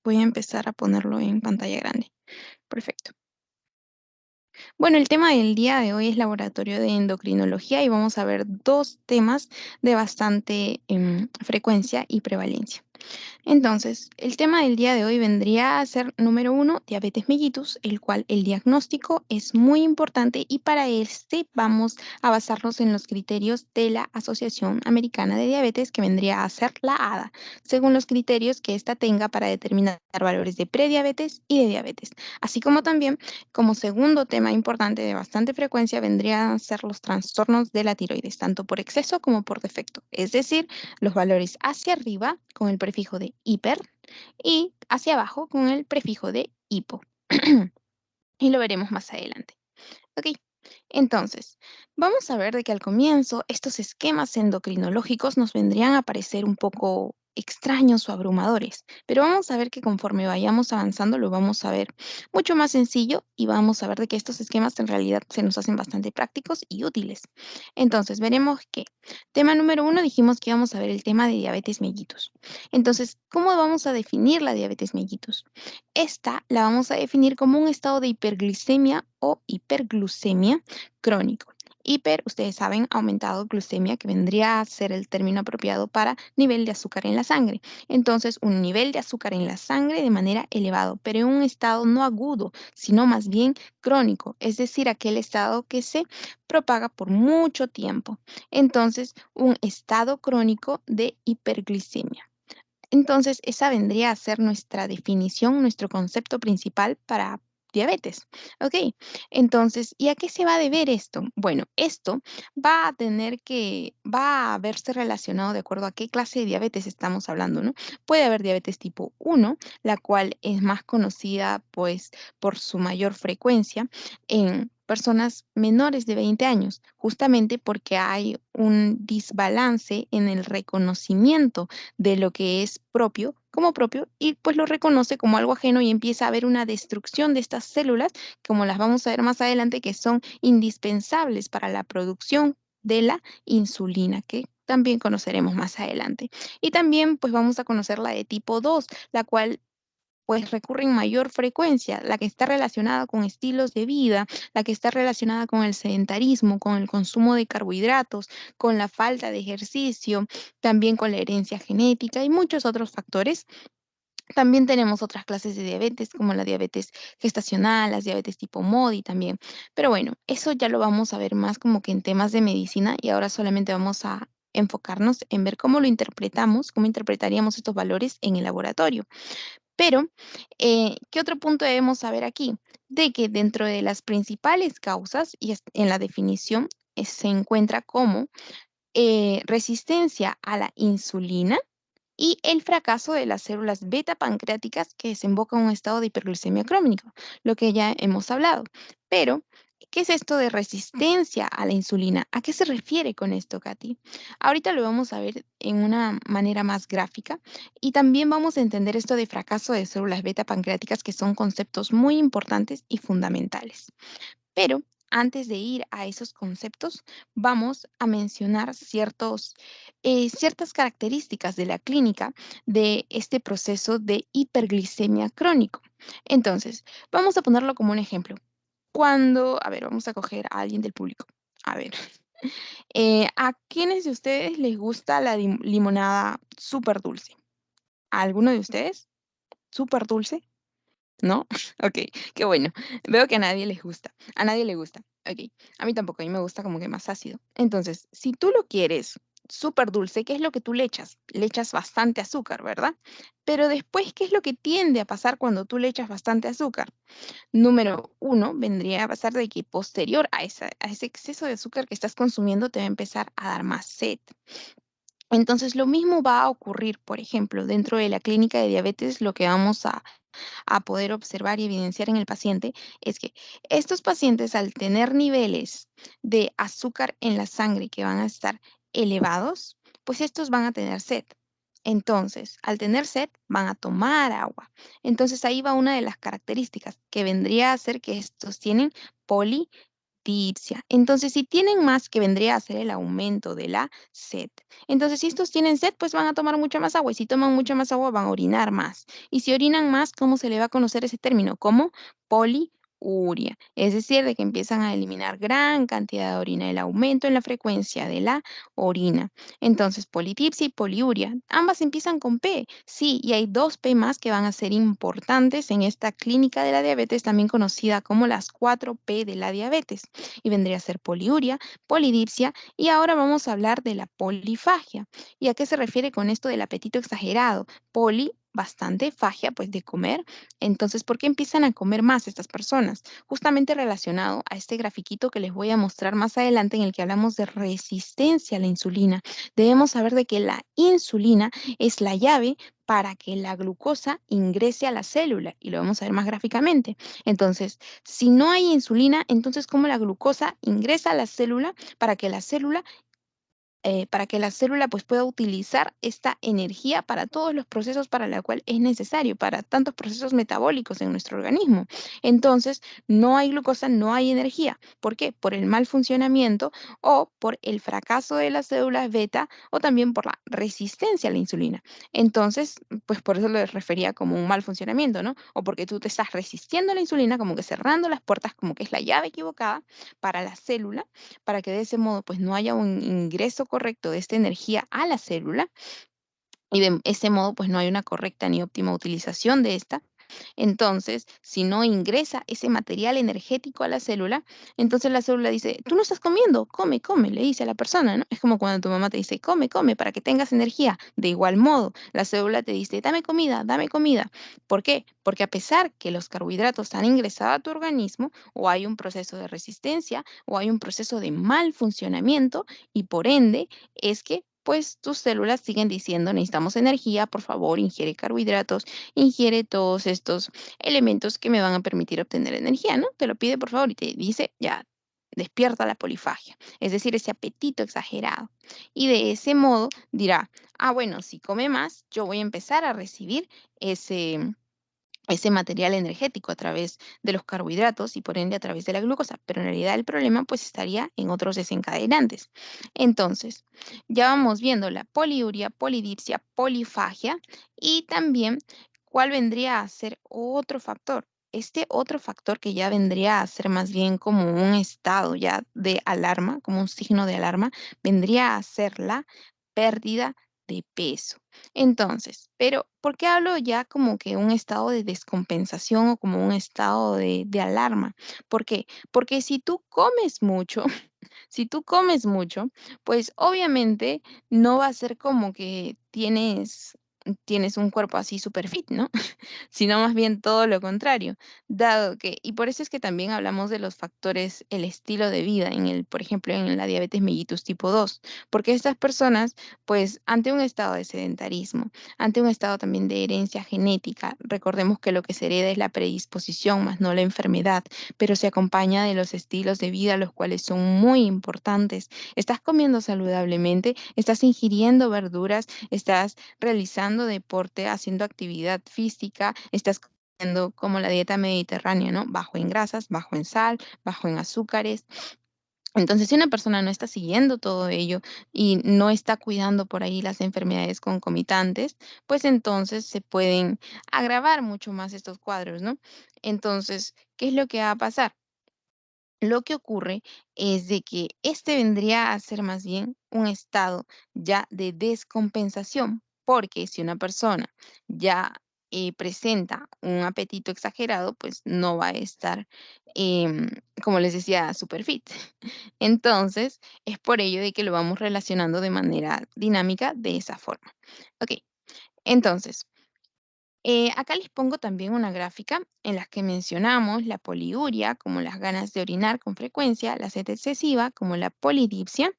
Voy a empezar a ponerlo en pantalla grande. Perfecto. Bueno, el tema del día de hoy es laboratorio de endocrinología y vamos a ver dos temas de bastante frecuencia y prevalencia. Entonces, el tema del día de hoy vendría a ser número uno, diabetes mellitus, el cual el diagnóstico es muy importante y para este vamos a basarnos en los criterios de la Asociación Americana de Diabetes, que vendría a ser la ADA, según los criterios que ésta tenga para determinar valores de prediabetes y de diabetes. Así como también, como segundo tema importante de bastante frecuencia, vendrían a ser los trastornos de la tiroides, tanto por exceso como por defecto. Es decir, los valores hacia arriba con el prefijo de hiper y hacia abajo con el prefijo de hipo. Y lo veremos más adelante. Ok, entonces, vamos a ver de que al comienzo estos esquemas endocrinológicos nos vendrían a parecer un poco extraños o abrumadores, pero vamos a ver que conforme vayamos avanzando lo vamos a ver mucho más sencillo y vamos a ver de que estos esquemas en realidad se nos hacen bastante prácticos y útiles. Entonces, veremos que tema número uno dijimos que íbamos a ver el tema de diabetes mellitus. Entonces, ¿cómo vamos a definir la diabetes mellitus? Esta la vamos a definir como un estado de hiperglicemia o hiperglucemia crónico. Hiper, ustedes saben, aumentado glucemia, que vendría a ser el término apropiado para nivel de azúcar en la sangre. Entonces, un nivel de azúcar en la sangre de manera elevado, pero en un estado no agudo, sino más bien crónico, es decir, aquel estado que se propaga por mucho tiempo. Entonces, un estado crónico de hiperglicemia. Entonces, esa vendría a ser nuestra definición, nuestro concepto principal para diabetes. ¿Ok? Entonces, ¿y a qué se va a deber esto? Bueno, esto va a verse relacionado de acuerdo a qué clase de diabetes estamos hablando, ¿no? Puede haber diabetes tipo 1, la cual es más conocida, pues, por su mayor frecuencia en personas menores de 20 años, justamente porque hay un desbalance en el reconocimiento de lo que es propio como propio y pues lo reconoce como algo ajeno y empieza a haber una destrucción de estas células, como las vamos a ver más adelante, que son indispensables para la producción de la insulina, que también conoceremos más adelante. Y también pues vamos a conocer la de tipo 2, la cual pues recurre en mayor frecuencia, la que está relacionada con estilos de vida, la que está relacionada con el sedentarismo, con el consumo de carbohidratos, con la falta de ejercicio, también con la herencia genética y muchos otros factores. También tenemos otras clases de diabetes, como la diabetes gestacional, las diabetes tipo MODY también. Pero bueno, eso ya lo vamos a ver más como que en temas de medicina y ahora solamente vamos a enfocarnos en ver cómo lo interpretamos, cómo interpretaríamos estos valores en el laboratorio. Pero, ¿qué otro punto debemos saber aquí? De que dentro de las principales causas, y en la definición se encuentra como resistencia a la insulina y el fracaso de las células beta pancreáticas que desemboca en un estado de hiperglucemia crónica, lo que ya hemos hablado. Pero, ¿qué es esto de resistencia a la insulina? ¿A qué se refiere con esto, Katy? Ahorita lo vamos a ver en una manera más gráfica y también vamos a entender esto de fracaso de células beta pancreáticas, que son conceptos muy importantes y fundamentales. Pero antes de ir a esos conceptos, vamos a mencionar ciertas características de la clínica de este proceso de hiperglicemia crónico. Entonces, vamos a ponerlo como un ejemplo. A ver, vamos a coger a alguien del público. A ver, ¿a quiénes de ustedes les gusta la limonada súper dulce? ¿A alguno de ustedes? ¿Súper dulce? ¿No? Okey, qué bueno. Veo que a nadie les gusta. A nadie le gusta. Okey. A mí tampoco, a mí me gusta como que más ácido. Entonces, si tú lo quieres súper dulce, ¿qué es lo que tú le echas? Le echas bastante azúcar, ¿verdad? Pero después, ¿qué es lo que tiende a pasar cuando tú le echas bastante azúcar? Número uno, vendría a pasar de que posterior a ese exceso de azúcar que estás consumiendo, te va a empezar a dar más sed. Entonces, lo mismo va a ocurrir, por ejemplo, dentro de la clínica de diabetes, lo que vamos a poder observar y evidenciar en el paciente es que estos pacientes, al tener niveles de azúcar en la sangre que van a estar elevados, pues estos van a tener sed. Entonces, al tener sed, van a tomar agua. Entonces, ahí va una de las características que vendría a ser que estos tienen polidipsia. Entonces, si tienen más, que vendría a ser el aumento de la sed. Entonces, si estos tienen sed, pues van a tomar mucha más agua, y si toman mucha más agua, van a orinar más. Y si orinan más, ¿cómo se le va a conocer ese término? Como poliuria. Es decir, de que empiezan a eliminar gran cantidad de orina, el aumento en la frecuencia de la orina. Entonces, polidipsia y poliuria, ambas empiezan con P. Sí, y hay dos P más que van a ser importantes en esta clínica de la diabetes, también conocida como las 4 P de la diabetes. Y vendría a ser poliuria, polidipsia, y ahora vamos a hablar de la polifagia. ¿Y a qué se refiere con esto del apetito exagerado? Poli, bastante, fagia, pues de comer. Entonces, ¿por qué empiezan a comer más estas personas? Justamente relacionado a este grafiquito que les voy a mostrar más adelante, en el que hablamos de resistencia a la insulina. Debemos saber de que la insulina es la llave para que la glucosa ingrese a la célula, y lo vamos a ver más gráficamente. Entonces, si no hay insulina, entonces ¿cómo la glucosa ingresa a la célula para que la célula pues pueda utilizar esta energía para todos los procesos para la cual es necesario, para tantos procesos metabólicos en nuestro organismo? Entonces, no hay glucosa, no hay energía. ¿Por qué? Por el mal funcionamiento o por el fracaso de las células beta, o también por la resistencia a la insulina. Entonces, pues por eso lo refería como un mal funcionamiento, ¿no? O porque tú te estás resistiendo a la insulina, como que cerrando las puertas, como que es la llave equivocada para la célula, para que de ese modo pues no haya un ingreso correcto de esta energía a la célula, y de ese modo pues no hay una correcta ni óptima utilización de esta. Entonces, si no ingresa ese material energético a la célula, entonces la célula dice: tú no estás comiendo, come, come, le dice a la persona, ¿no? Es como cuando tu mamá te dice: come, come, para que tengas energía. De igual modo, la célula te dice: dame comida, dame comida. ¿Por qué? Porque a pesar que los carbohidratos han ingresado a tu organismo, o hay un proceso de resistencia, o hay un proceso de mal funcionamiento, y por ende es que pues tus células siguen diciendo: necesitamos energía, por favor, ingiere carbohidratos, ingiere todos estos elementos que me van a permitir obtener energía, ¿no? Te lo pide por favor y te dice: ya, despierta la polifagia, es decir, ese apetito exagerado. Y de ese modo dirá: ah, bueno, si come más, yo voy a empezar a recibir ese ese material energético a través de los carbohidratos, y por ende a través de la glucosa, pero en realidad el problema pues estaría en otros desencadenantes. Entonces, ya vamos viendo la poliuria, polidipsia, polifagia, y también cuál vendría a ser otro factor. Este otro factor, que ya vendría a ser más bien como un estado ya de alarma, como un signo de alarma, vendría a ser la pérdida de peso. Entonces, pero ¿por qué hablo ya como que un estado de descompensación, o como un estado de alarma? ¿Por qué? Porque si tú comes mucho, si tú comes mucho, pues obviamente no va a ser como que tienes un cuerpo así super fit, ¿no? Sino más bien todo lo contrario, dado que, y por eso es que también hablamos de los factores, el estilo de vida por ejemplo, en la diabetes mellitus tipo 2, porque estas personas, pues, ante un estado de sedentarismo, ante un estado también de herencia genética, recordemos que lo que se hereda es la predisposición, más no la enfermedad, pero se acompaña de los estilos de vida, los cuales son muy importantes. Estás comiendo saludablemente, estás ingiriendo verduras, estás realizando deporte, haciendo actividad física, estás comiendo como la dieta mediterránea, ¿no? Bajo en grasas, bajo en sal, bajo en azúcares. Entonces, si una persona no está siguiendo todo ello y no está cuidando por ahí las enfermedades concomitantes, pues entonces se pueden agravar mucho más estos cuadros, ¿no? Entonces, ¿qué es lo que va a pasar? Lo que ocurre es de que este vendría a ser más bien un estado ya de descompensación, porque si una persona ya presenta un apetito exagerado, pues no va a estar, em, como les decía, super fit. Entonces, es por ello de que lo vamos relacionando de manera dinámica de esa forma. Ok, entonces, acá les pongo también una gráfica en la que mencionamos la poliuria, como las ganas de orinar con frecuencia, la sed excesiva, como la polidipsia,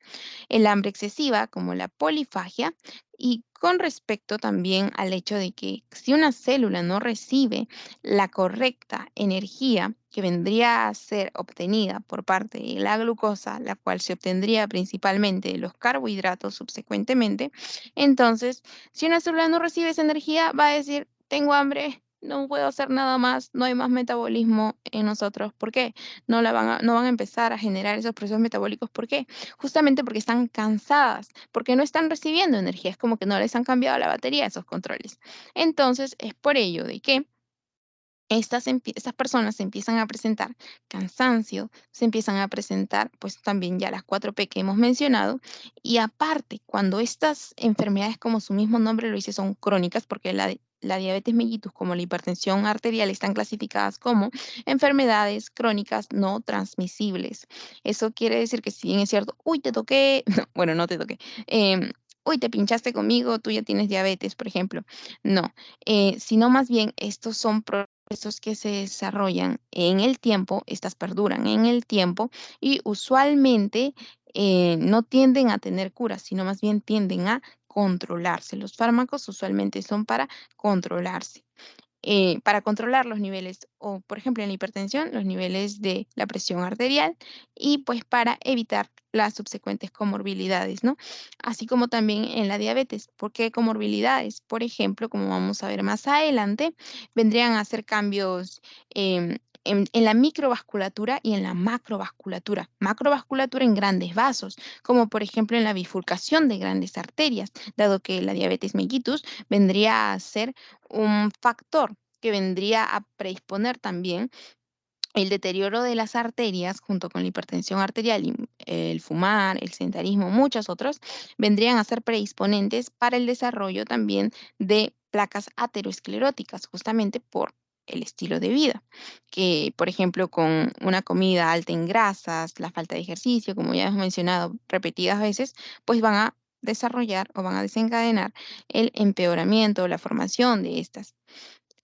el hambre excesiva, como la polifagia, y con respecto también al hecho de que si una célula no recibe la correcta energía que vendría a ser obtenida por parte de la glucosa, la cual se obtendría principalmente de los carbohidratos subsecuentemente, entonces, si una célula no recibe esa energía, va a decir: tengo hambre, no puedo hacer nada más, no hay más metabolismo en nosotros. ¿Por qué? No van a empezar a generar esos procesos metabólicos. ¿Por qué? Justamente porque están cansadas, porque no están recibiendo energía, es como que no les han cambiado la batería a esos controles. Entonces, es por ello de que estas personas se empiezan a presentar cansancio, se empiezan a presentar, pues también ya las 4P que hemos mencionado, y aparte, cuando estas enfermedades, como su mismo nombre lo dice, son crónicas, porque la diabetes mellitus como la hipertensión arterial están clasificadas como enfermedades crónicas no transmisibles. Eso quiere decir que si bien es cierto, uy, te toqué, no, bueno, no te toqué, em, uy, te pinchaste conmigo, tú ya tienes diabetes, por ejemplo. No, sino más bien estos son procesos que se desarrollan en el tiempo, estas perduran en el tiempo y usualmente no tienden a tener cura, sino más bien tienden a controlarse. Los fármacos usualmente son para controlar los niveles, o por ejemplo en la hipertensión, los niveles de la presión arterial y pues para evitar las subsecuentes comorbilidades, ¿no? Así como también en la diabetes. ¿Por qué comorbilidades? Por ejemplo, como vamos a ver más adelante, vendrían a ser cambios en la microvasculatura y en la macrovasculatura. Macrovasculatura en grandes vasos, como por ejemplo en la bifurcación de grandes arterias, dado que la diabetes mellitus vendría a ser un factor que vendría a predisponer también el deterioro de las arterias junto con la hipertensión arterial y el fumar, el sedentarismo, muchos otros, vendrían a ser predisponentes para el desarrollo también de placas ateroscleróticas, justamente por el estilo de vida, que por ejemplo con una comida alta en grasas, la falta de ejercicio, como ya hemos mencionado repetidas veces, pues van a desarrollar o van a desencadenar el empeoramiento o la formación de estas.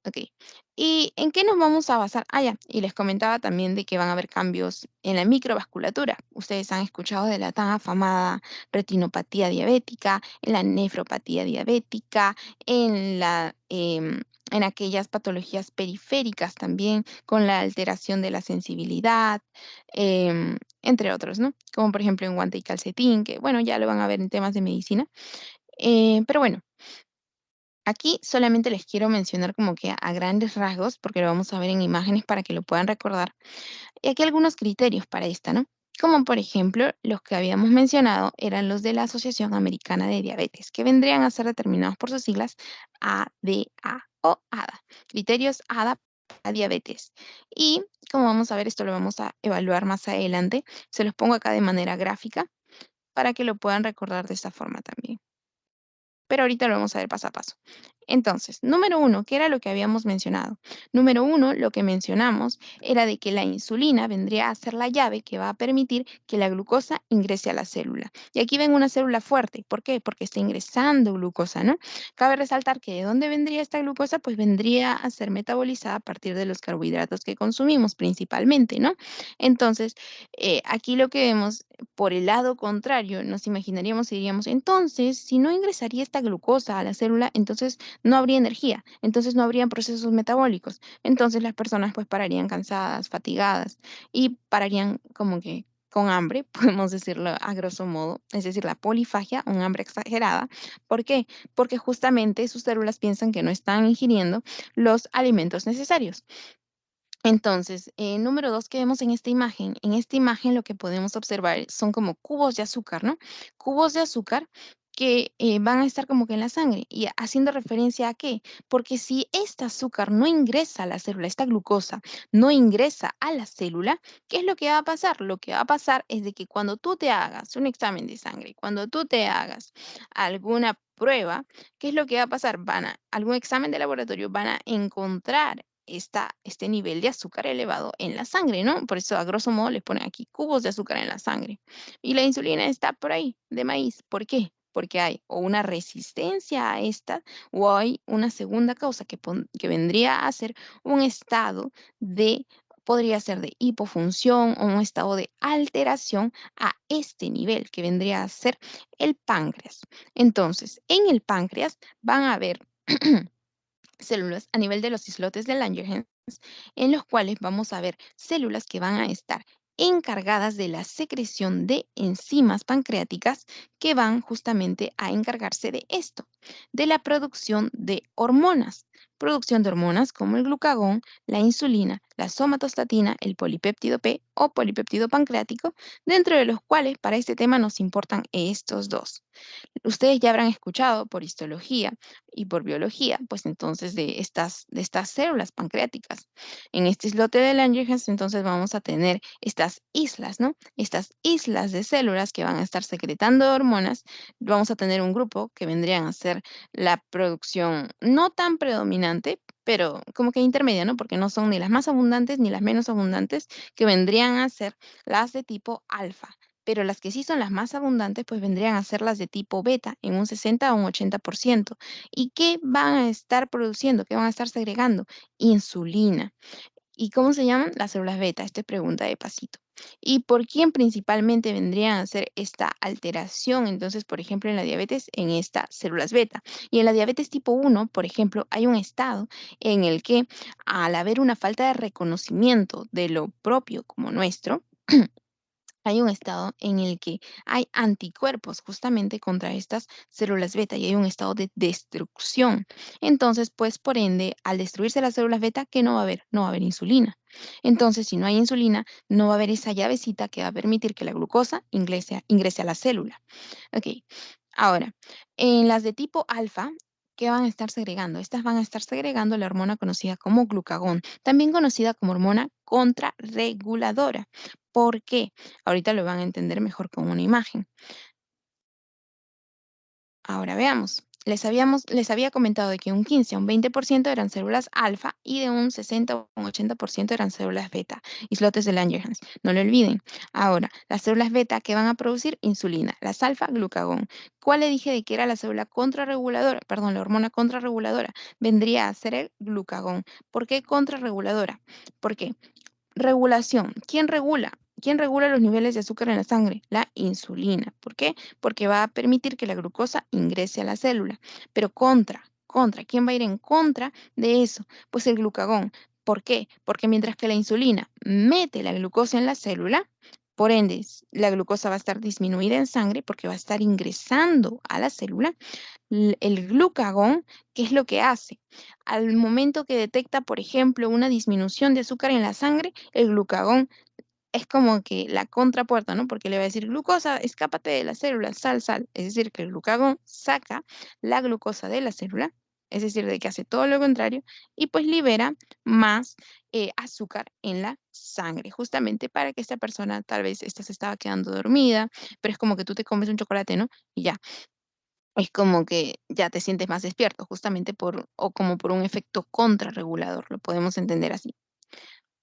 Okey. ¿Y en qué nos vamos a basar? Ah, ya, y les comentaba también de que van a haber cambios en la microvasculatura. Ustedes han escuchado de la tan afamada retinopatía diabética, en la nefropatía diabética, en aquellas patologías periféricas también, con la alteración de la sensibilidad, entre otros, ¿no? Como por ejemplo en guante y calcetín, que bueno, ya lo van a ver en temas de medicina. Pero bueno, aquí solamente les quiero mencionar como que a grandes rasgos, porque lo vamos a ver en imágenes para que lo puedan recordar. Y aquí algunos criterios para esta, ¿no? Como por ejemplo, los que habíamos mencionado eran los de la Asociación Americana de Diabetes, que vendrían a ser determinados por sus siglas ADA o ADA, criterios ADA para diabetes. Y como vamos a ver, esto lo vamos a evaluar más adelante, se los pongo acá de manera gráfica para que lo puedan recordar de esta forma también, pero ahorita lo vamos a ver paso a paso. Entonces, número uno, ¿qué era lo que habíamos mencionado? Número uno, lo que mencionamos era de que la insulina vendría a ser la llave que va a permitir que la glucosa ingrese a la célula. Y aquí ven una célula fuerte. ¿Por qué? Porque está ingresando glucosa, ¿no? Cabe resaltar que ¿de dónde vendría esta glucosa? Pues vendría a ser metabolizada a partir de los carbohidratos que consumimos principalmente, ¿no? Entonces, aquí lo que vemos por el lado contrario, nos imaginaríamos y diríamos, entonces, si no ingresaría esta glucosa a la célula, entonces no habría energía, entonces no habrían procesos metabólicos, entonces las personas pues pararían cansadas, fatigadas y pararían como que con hambre, podemos decirlo a grosso modo, es decir, la polifagia, un hambre exagerada. ¿Por qué? Porque justamente sus células piensan que no están ingiriendo los alimentos necesarios. Entonces, número 2 que vemos en esta imagen lo que podemos observar son como cubos de azúcar, ¿no? Cubos de azúcar que van a estar como que en la sangre. ¿Y haciendo referencia a qué? Porque si este azúcar no ingresa a la célula, esta glucosa no ingresa a la célula, ¿qué es lo que va a pasar? Lo que va a pasar es de que cuando tú te hagas un examen de sangre, cuando tú te hagas alguna prueba, ¿qué es lo que va a pasar? Algún examen de laboratorio van a encontrar este nivel de azúcar elevado en la sangre, ¿no? Por eso, a grosso modo, les ponen aquí cubos de azúcar en la sangre. Y la insulina está por ahí, de maíz. ¿Por qué? Porque hay o una resistencia a esta o hay una segunda causa que vendría a ser un estado de, podría ser de hipofunción o un estado de alteración a este nivel, que vendría a ser el páncreas. Entonces, en el páncreas van a haber células a nivel de los islotes de Langerhans, en los cuales vamos a ver células que van a estar encargadas de la secreción de enzimas pancreáticas que van justamente a encargarse de esto, de la producción de hormonas. Producción de hormonas como el glucagón, la insulina, la somatostatina, el polipéptido P o polipéptido pancreático, dentro de los cuales para este tema nos importan estos dos. Ustedes ya habrán escuchado por histología y por biología, pues entonces de estas células pancreáticas. En este islote de Langerhans, entonces vamos a tener estas islas, ¿no? Estas islas de células que van a estar secretando hormonas. Vamos a tener un grupo que vendrían a ser la producción no tan predominante, pero como que intermedia, ¿no? Porque no son ni las más abundantes ni las menos abundantes, que vendrían a ser las de tipo alfa. Pero las que sí son las más abundantes, pues vendrían a ser las de tipo beta, en un 60 o un 80%. ¿Y qué van a estar produciendo? ¿Qué van a estar segregando? Insulina. ¿Y cómo se llaman? Las células beta. Esta es pregunta de pasito. ¿Y por quién principalmente vendrían a hacer esta alteración? Entonces, por ejemplo, en la diabetes, en estas células beta. Y en la diabetes tipo 1, por ejemplo, hay un estado en el que al haber una falta de reconocimiento de lo propio como nuestro, hay un estado en el que hay anticuerpos justamente contra estas células beta y hay un estado de destrucción. Entonces, pues por ende, al destruirse las células beta, ¿qué no va a haber? No va a haber insulina. Entonces, si no hay insulina, no va a haber esa llavecita que va a permitir que la glucosa ingrese a la célula. Ok, ahora, en las de tipo alfa, ¿qué van a estar segregando? Estas van a estar segregando la hormona conocida como glucagón, también conocida como hormona contrarreguladora. ¿Por qué? Ahorita lo van a entender mejor con una imagen. Ahora veamos. Les había comentado de que un 15 a un 20% eran células alfa y de un 60 o un 80% eran células beta, islotes de Langerhans. No lo olviden. Ahora, las células beta que van a producir insulina, las alfa, glucagón. ¿Cuál le dije de que era la célula contrarreguladora? Perdón, la hormona contrarreguladora. Vendría a ser el glucagón. ¿Por qué contrarreguladora? Porque regulación. ¿Quién regula? ¿Quién regula los niveles de azúcar en la sangre? La insulina. ¿Por qué? Porque va a permitir que la glucosa ingrese a la célula. Pero contra, ¿quién va a ir en contra de eso? Pues el glucagón. ¿Por qué? Porque mientras que la insulina mete la glucosa en la célula, por ende, la glucosa va a estar disminuida en sangre porque va a estar ingresando a la célula. El glucagón, ¿qué es lo que hace? Al momento que detecta, por ejemplo, una disminución de azúcar en la sangre, el glucagón es como que la contrapuerta, ¿no? Porque le va a decir, glucosa, escápate de la célula, sal, sal. Es decir, que el glucagón saca la glucosa de la célula, es decir, de que hace todo lo contrario, y pues libera más azúcar en la sangre, justamente para que esta persona, tal vez esta se estaba quedando dormida, pero es como que tú te comes un chocolate, ¿no? Y ya, es como que ya te sientes más despierto, justamente o como por un efecto contrarregulador, lo podemos entender así.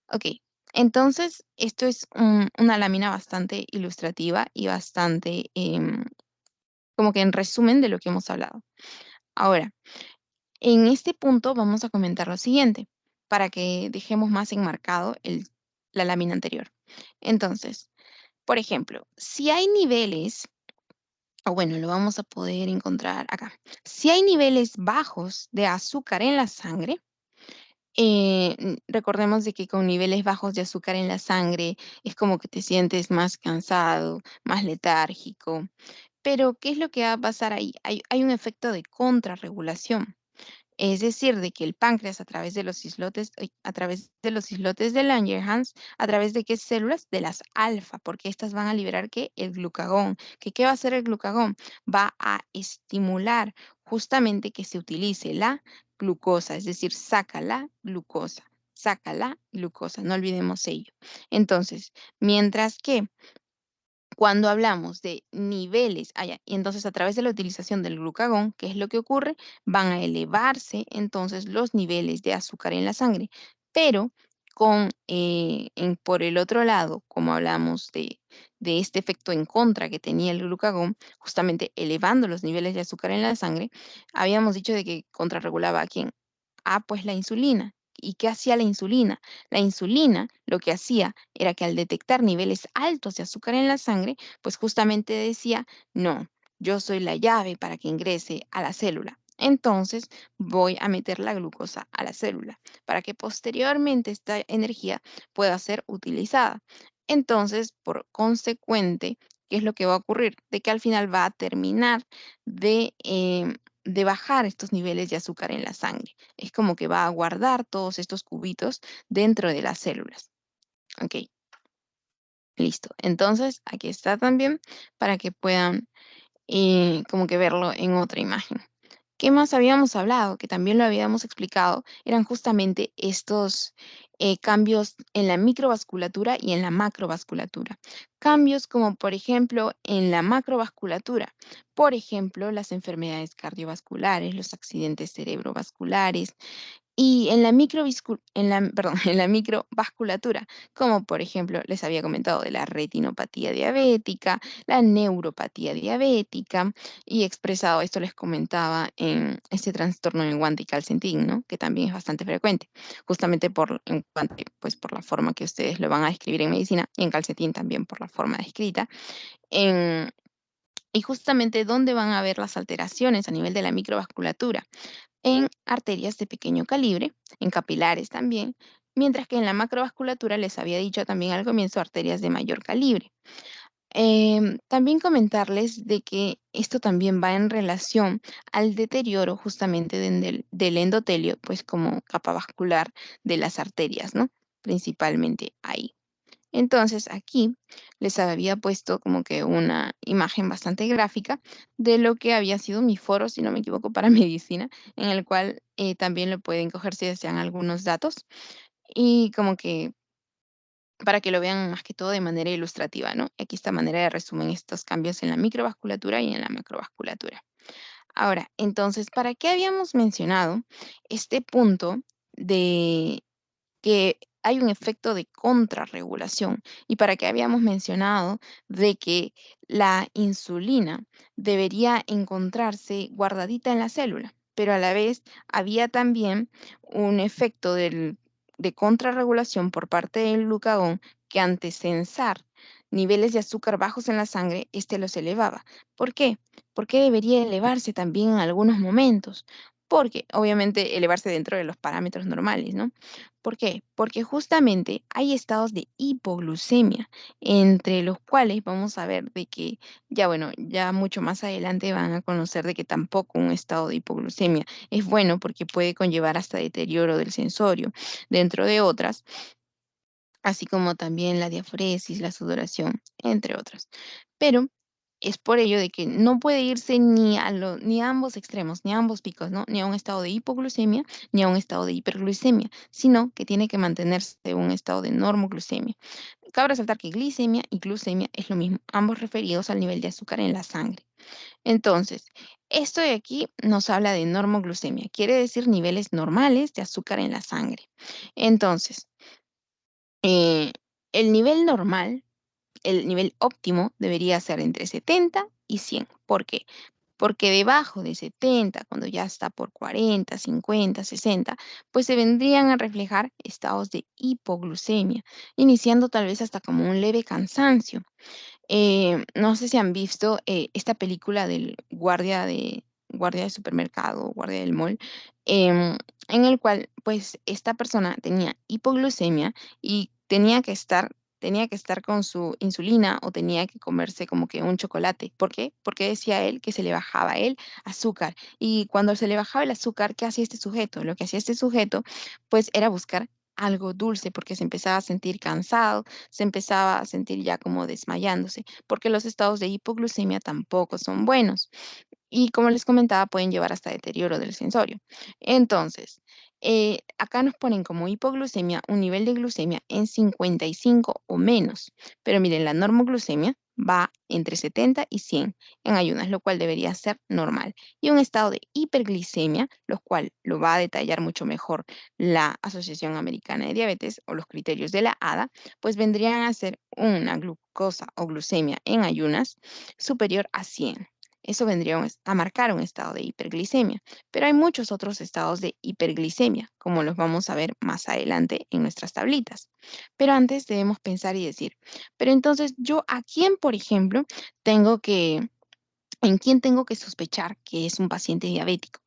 Ok, entonces esto es una lámina bastante ilustrativa y bastante, como que en resumen de lo que hemos hablado. Ahora, en este punto vamos a comentar lo siguiente, para que dejemos más enmarcado la lámina anterior. Entonces, por ejemplo, si hay niveles, o bueno, lo vamos a poder encontrar acá. Si hay niveles bajos de azúcar en la sangre, recordemos de que con niveles bajos de azúcar en la sangre es como que te sientes más cansado, más letárgico. Pero, ¿qué es lo que va a pasar ahí? Hay un efecto de contrarregulación. Es decir, de que el páncreas a través de los islotes de Langerhans, ¿a través de qué células? De las alfa, porque estas van a liberar ¿qué? El glucagón. ¿Qué va a hacer el glucagón? Va a estimular justamente que se utilice la glucosa, es decir, saca la glucosa, no olvidemos ello. Entonces, mientras que cuando hablamos de niveles, y entonces a través de la utilización del glucagón, ¿qué es lo que ocurre? Van a elevarse entonces los niveles de azúcar en la sangre, pero por el otro lado, como hablamos de este efecto en contra que tenía el glucagón, justamente elevando los niveles de azúcar en la sangre, habíamos dicho de que contrarregulaba a quién. Pues la insulina. ¿Y qué hacía la insulina? La insulina lo que hacía era que al detectar niveles altos de azúcar en la sangre, pues justamente decía, no, yo soy la llave para que ingrese a la célula. Entonces voy a meter la glucosa a la célula para que posteriormente esta energía pueda ser utilizada. Entonces, por consecuente, ¿qué es lo que va a ocurrir? De que al final va a terminar de de bajar estos niveles de azúcar en la sangre. Es como que va a guardar todos estos cubitos dentro de las células. Ok, listo. Entonces, aquí está también para que puedan como que verlo en otra imagen. ¿Qué más habíamos hablado? Que también lo habíamos explicado, eran justamente estos cambios en la microvasculatura y en la macrovasculatura. Cambios como, por ejemplo, en la macrovasculatura, por ejemplo, las enfermedades cardiovasculares, los accidentes cerebrovasculares, y en la perdón, en la microvasculatura, como por ejemplo les había comentado de la retinopatía diabética, la neuropatía diabética, y expresado, esto les comentaba en este trastorno en guante y calcetín, ¿no? Que también es bastante frecuente, justamente en guante, pues por la forma que ustedes lo van a describir en medicina, y en calcetín también por la forma descrita. En, y justamente dónde van a ver las alteraciones a nivel de la microvasculatura en arterias de pequeño calibre, en capilares también, mientras que en la macrovasculatura les había dicho también al comienzo arterias de mayor calibre. También comentarles de que esto también va en relación al deterioro justamente del endotelio, pues como capa vascular de las arterias, ¿no? Principalmente ahí. Entonces, aquí les había puesto como que una imagen bastante gráfica de lo que había sido mi foro, si no me equivoco, para medicina, en el cual también lo pueden coger si desean algunos datos y como que para que lo vean más que todo de manera ilustrativa, ¿no? Aquí esta manera de resumen estos cambios en la microvasculatura y en la macrovasculatura. Ahora, entonces, ¿para qué habíamos mencionado este punto de que hay un efecto de contrarregulación y para que habíamos mencionado de que la insulina debería encontrarse guardadita en la célula, pero a la vez había también un efecto de contrarregulación por parte del glucagón que ante censar niveles de azúcar bajos en la sangre, este los elevaba. ¿Por qué? Porque debería elevarse también en algunos momentos. Porque, obviamente, elevarse dentro de los parámetros normales, ¿no? ¿Por qué? Porque justamente hay estados de hipoglucemia, entre los cuales vamos a ver de que, ya bueno, ya mucho más adelante van a conocer de que tampoco un estado de hipoglucemia es bueno porque puede conllevar hasta deterioro del sensorio, dentro de otras, así como también la diaforesis, la sudoración, entre otras. Pero es por ello de que no puede irse ni a ambos extremos, ni a ambos picos, ¿no? Ni a un estado de hipoglucemia, ni a un estado de hiperglucemia, sino que tiene que mantenerse en un estado de normoglucemia. Cabe resaltar que glicemia y glucemia es lo mismo, ambos referidos al nivel de azúcar en la sangre. Entonces, esto de aquí nos habla de normoglucemia, quiere decir niveles normales de azúcar en la sangre. Entonces, eh, el nivel normal, el nivel óptimo debería ser entre 70 y 100. ¿Por qué? Porque debajo de 70, cuando ya está por 40, 50, 60, pues se vendrían a reflejar estados de hipoglucemia, iniciando tal vez hasta como un leve cansancio. No sé si han visto esta película del guardia de supermercado, guardia del mall, em, en el cual pues esta persona tenía hipoglucemia y tenía que estar con su insulina o tenía que comerse como que un chocolate. ¿Por qué? Porque decía él que se le bajaba el azúcar. Y cuando se le bajaba el azúcar, ¿qué hacía este sujeto? Lo que hacía este sujeto pues era buscar algo dulce porque se empezaba a sentir cansado, se empezaba a sentir ya como desmayándose, porque los estados de hipoglucemia tampoco son buenos. Y como les comentaba, pueden llevar hasta deterioro del sensorio. Entonces, acá nos ponen como hipoglucemia un nivel de glucemia en 55 o menos. Pero miren, la normoglucemia va entre 70 y 100 en ayunas, lo cual debería ser normal. Y un estado de hiperglicemia, lo cual lo va a detallar mucho mejor la Asociación Americana de Diabetes o los criterios de la ADA, pues vendrían a ser una glucosa o glucemia en ayunas superior a 100. Eso vendría a marcar un estado de hiperglicemia, pero hay muchos otros estados de hiperglicemia, como los vamos a ver más adelante en nuestras tablitas. Pero antes debemos pensar y decir, pero entonces yo a quién, por ejemplo, tengo que, en quién tengo que sospechar que es un paciente diabético.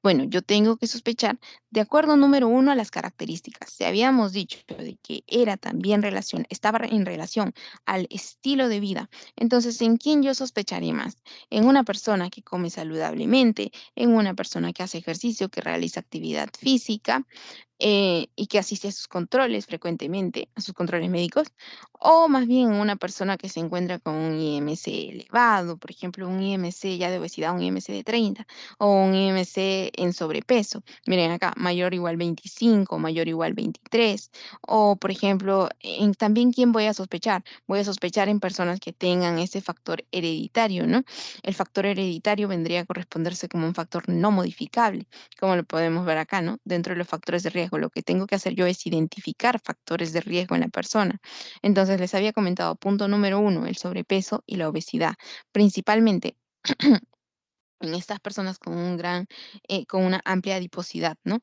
Bueno, yo tengo que sospechar de acuerdo, número uno, a las características. Si habíamos dicho de que era también estaba en relación al estilo de vida, entonces, ¿en quién yo sospecharé más? ¿En una persona que come saludablemente, en una persona que hace ejercicio, que realiza actividad física, y que asiste a sus controles frecuentemente, a sus controles médicos, o más bien una persona que se encuentra con un IMC elevado, por ejemplo, un IMC ya de obesidad, un IMC de 30 o un IMC en sobrepeso? Miren acá, mayor o igual 25, mayor o igual 23, o por ejemplo, también, ¿quién voy a sospechar? Voy a sospechar en personas que tengan ese factor hereditario, ¿no? El factor hereditario vendría a corresponderse como un factor no modificable, como lo podemos ver acá, ¿no? Dentro de los factores de riesgo, lo que tengo que hacer yo es identificar factores de riesgo en la persona. Entonces, les había comentado, punto número uno, el sobrepeso y la obesidad, principalmente en estas personas con con una amplia adiposidad, ¿no?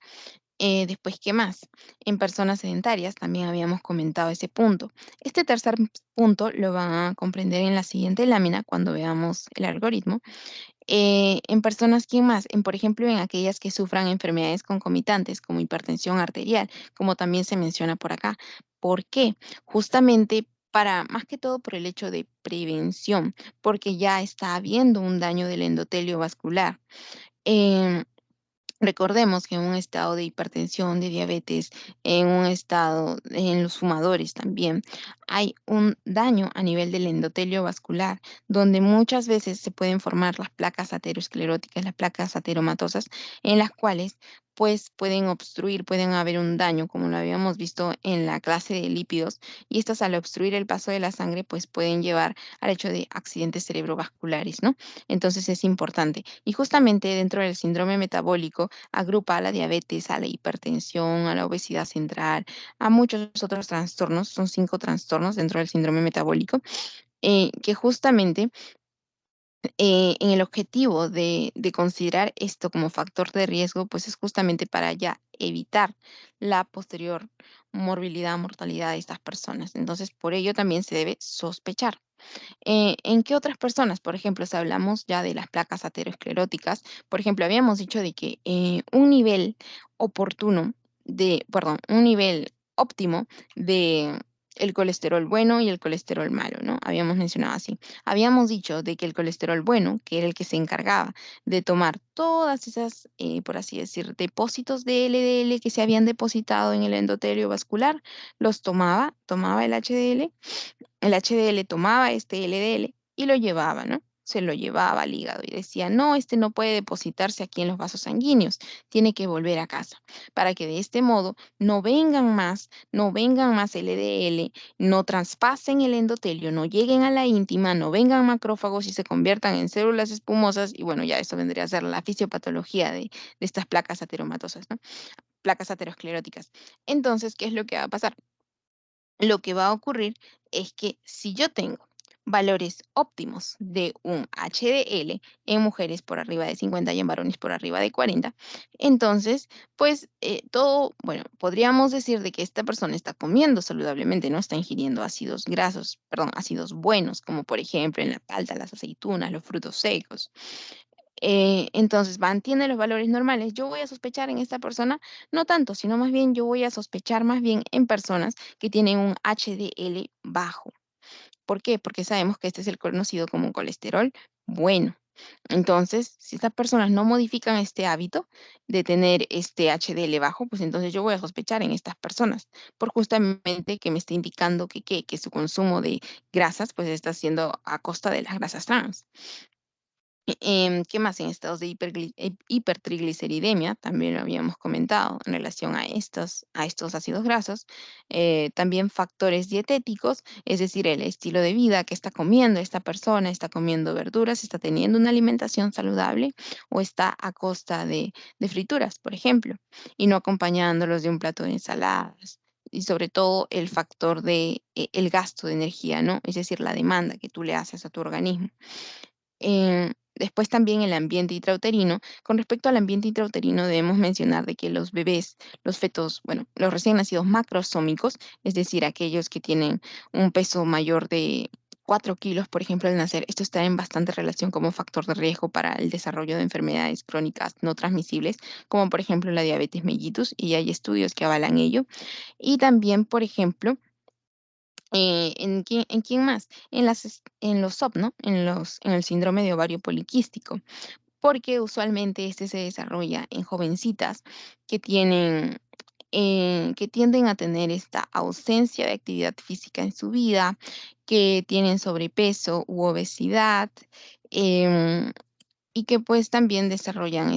Después, ¿qué más? En personas sedentarias también habíamos comentado ese punto. Este tercer punto lo van a comprender en la siguiente lámina cuando veamos el algoritmo. En personas, ¿quién más? Por ejemplo, en aquellas que sufran enfermedades concomitantes como hipertensión arterial, como también se menciona por acá. ¿Por qué? Justamente más que todo por el hecho de prevención, porque ya está habiendo un daño del endotelio vascular. Em, Recordemos que en un estado de hipertensión, de diabetes, en los fumadores también, hay un daño a nivel del endotelio vascular, donde muchas veces se pueden formar las placas ateroscleróticas, las placas ateromatosas, en las cuales pues pueden obstruir, pueden haber un daño, como lo habíamos visto en la clase de lípidos, y estas al obstruir el paso de la sangre, pues pueden llevar al hecho de accidentes cerebrovasculares, ¿no? Entonces es importante. Y justamente dentro del síndrome metabólico agrupa a la diabetes, a la hipertensión, a la obesidad central, a muchos otros trastornos, son 5 trastornos dentro del síndrome metabólico, que justamente en el objetivo de considerar esto como factor de riesgo, pues es justamente para ya evitar la posterior morbilidad, mortalidad de estas personas. Entonces, por ello también se debe sospechar. ¿En qué otras personas? Por ejemplo, si hablamos ya de las placas ateroscleróticas, por ejemplo, habíamos dicho de que un nivel un nivel óptimo de el colesterol bueno y el colesterol malo, ¿no? Habíamos mencionado así. Habíamos dicho de que el colesterol bueno, que era el que se encargaba de tomar todas esas, por así decir, depósitos de LDL que se habían depositado en el endotelio vascular, los tomaba el HDL tomaba este LDL y lo llevaba, ¿no? Se lo llevaba al hígado y decía, no, este no puede depositarse aquí en los vasos sanguíneos, tiene que volver a casa, para que de este modo no vengan más LDL, no traspasen el endotelio, no lleguen a la íntima, no vengan macrófagos y se conviertan en células espumosas. Y bueno, ya eso vendría a ser la fisiopatología de estas placas ateromatosas, ¿no? Placas ateroscleróticas. Entonces, ¿qué es lo que va a pasar? Lo que va a ocurrir es que si yo tengo valores óptimos de un HDL en mujeres por arriba de 50 y en varones por arriba de 40, entonces, pues bueno, podríamos decir de que esta persona está comiendo saludablemente, no está ingiriendo ácidos grasos, perdón, ácidos buenos, como por ejemplo en la palta, las aceitunas, los frutos secos. Entonces, mantiene los valores normales. Yo voy a sospechar en esta persona, no tanto, sino más bien yo voy a sospechar más bien en personas que tienen un HDL bajo. ¿Por qué? Porque sabemos que este es el conocido como un colesterol bueno. Entonces, si estas personas no modifican este hábito de tener este HDL bajo, pues entonces yo voy a sospechar en estas personas, por justamente que me está indicando que su consumo de grasas, pues está siendo a costa de las grasas trans. ¿Qué más? En estados de hipertrigliceridemia, también lo habíamos comentado en relación a estos ácidos grasos. También factores dietéticos, es decir, el estilo de vida que está comiendo esta persona, está comiendo verduras, está teniendo una alimentación saludable o está a costa de frituras, por ejemplo, y no acompañándolos de un plato de ensaladas. Y sobre todo el factor el gasto de energía, ¿no? Es decir, la demanda que tú le haces a tu organismo. Después también el ambiente intrauterino. Con respecto al ambiente intrauterino debemos mencionar de que los bebés, los fetos, bueno, los recién nacidos macrosómicos, es decir, aquellos que tienen un peso mayor de 4 kilos, por ejemplo, al nacer, esto está en bastante relación como factor de riesgo para el desarrollo de enfermedades crónicas no transmisibles, como por ejemplo la diabetes mellitus, y hay estudios que avalan ello. Y también, por ejemplo, en quién más? En los SOP, ¿no? En el síndrome de ovario poliquístico, porque usualmente este se desarrolla en jovencitas que tienen, que tienden a tener esta ausencia de actividad física en su vida, que tienen sobrepeso u obesidad, em, y que pues también desarrollan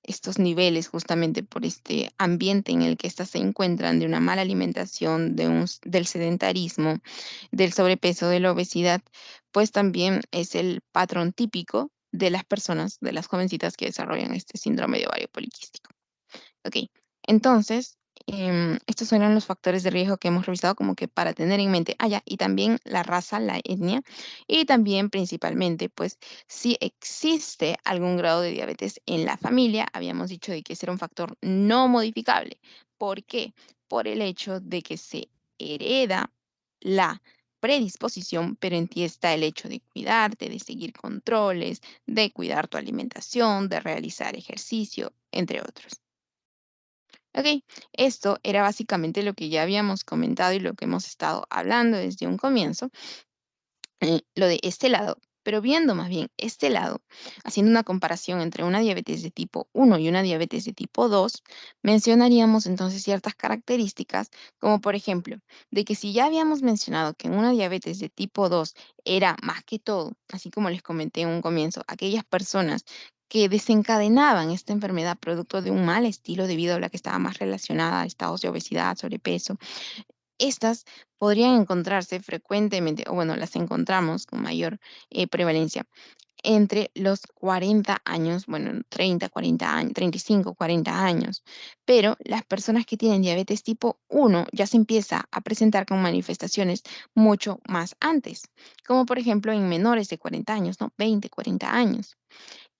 estos niveles justamente por este ambiente en el que éstas se encuentran, de una mala alimentación, del sedentarismo, del sobrepeso, de la obesidad, pues también es el patrón típico de las personas, de las jovencitas que desarrollan este síndrome de ovario poliquístico. Ok, entonces, estos eran los factores de riesgo que hemos revisado como que para tener en mente. Ah, ya, y también la raza, la etnia, y también principalmente, pues, si existe algún grado de diabetes en la familia, habíamos dicho de que ese era un factor no modificable. ¿Por qué? Por el hecho de que se hereda la predisposición, pero en ti está el hecho de cuidarte, de seguir controles, de cuidar tu alimentación, de realizar ejercicio, entre otros. Ok, esto era básicamente lo que ya habíamos comentado y lo que hemos estado hablando desde un comienzo, lo de este lado, pero viendo más bien este lado, haciendo una comparación entre una diabetes de tipo 1 y una diabetes de tipo 2, mencionaríamos entonces ciertas características, como por ejemplo, de que si ya habíamos mencionado que en una diabetes de tipo 2 era más que todo, así como les comenté en un comienzo, aquellas personas que desencadenaban esta enfermedad producto de un mal estilo de vida o la que estaba más relacionada a estados de obesidad, sobrepeso, estas podrían encontrarse frecuentemente, o bueno, las encontramos con mayor prevalencia entre los 40 años, bueno, 30, 40 años, 35, 40 años. Pero las personas que tienen diabetes tipo 1 ya se empieza a presentar con manifestaciones mucho más antes, como por ejemplo en menores de 40 años, ¿no? 20, 40 años.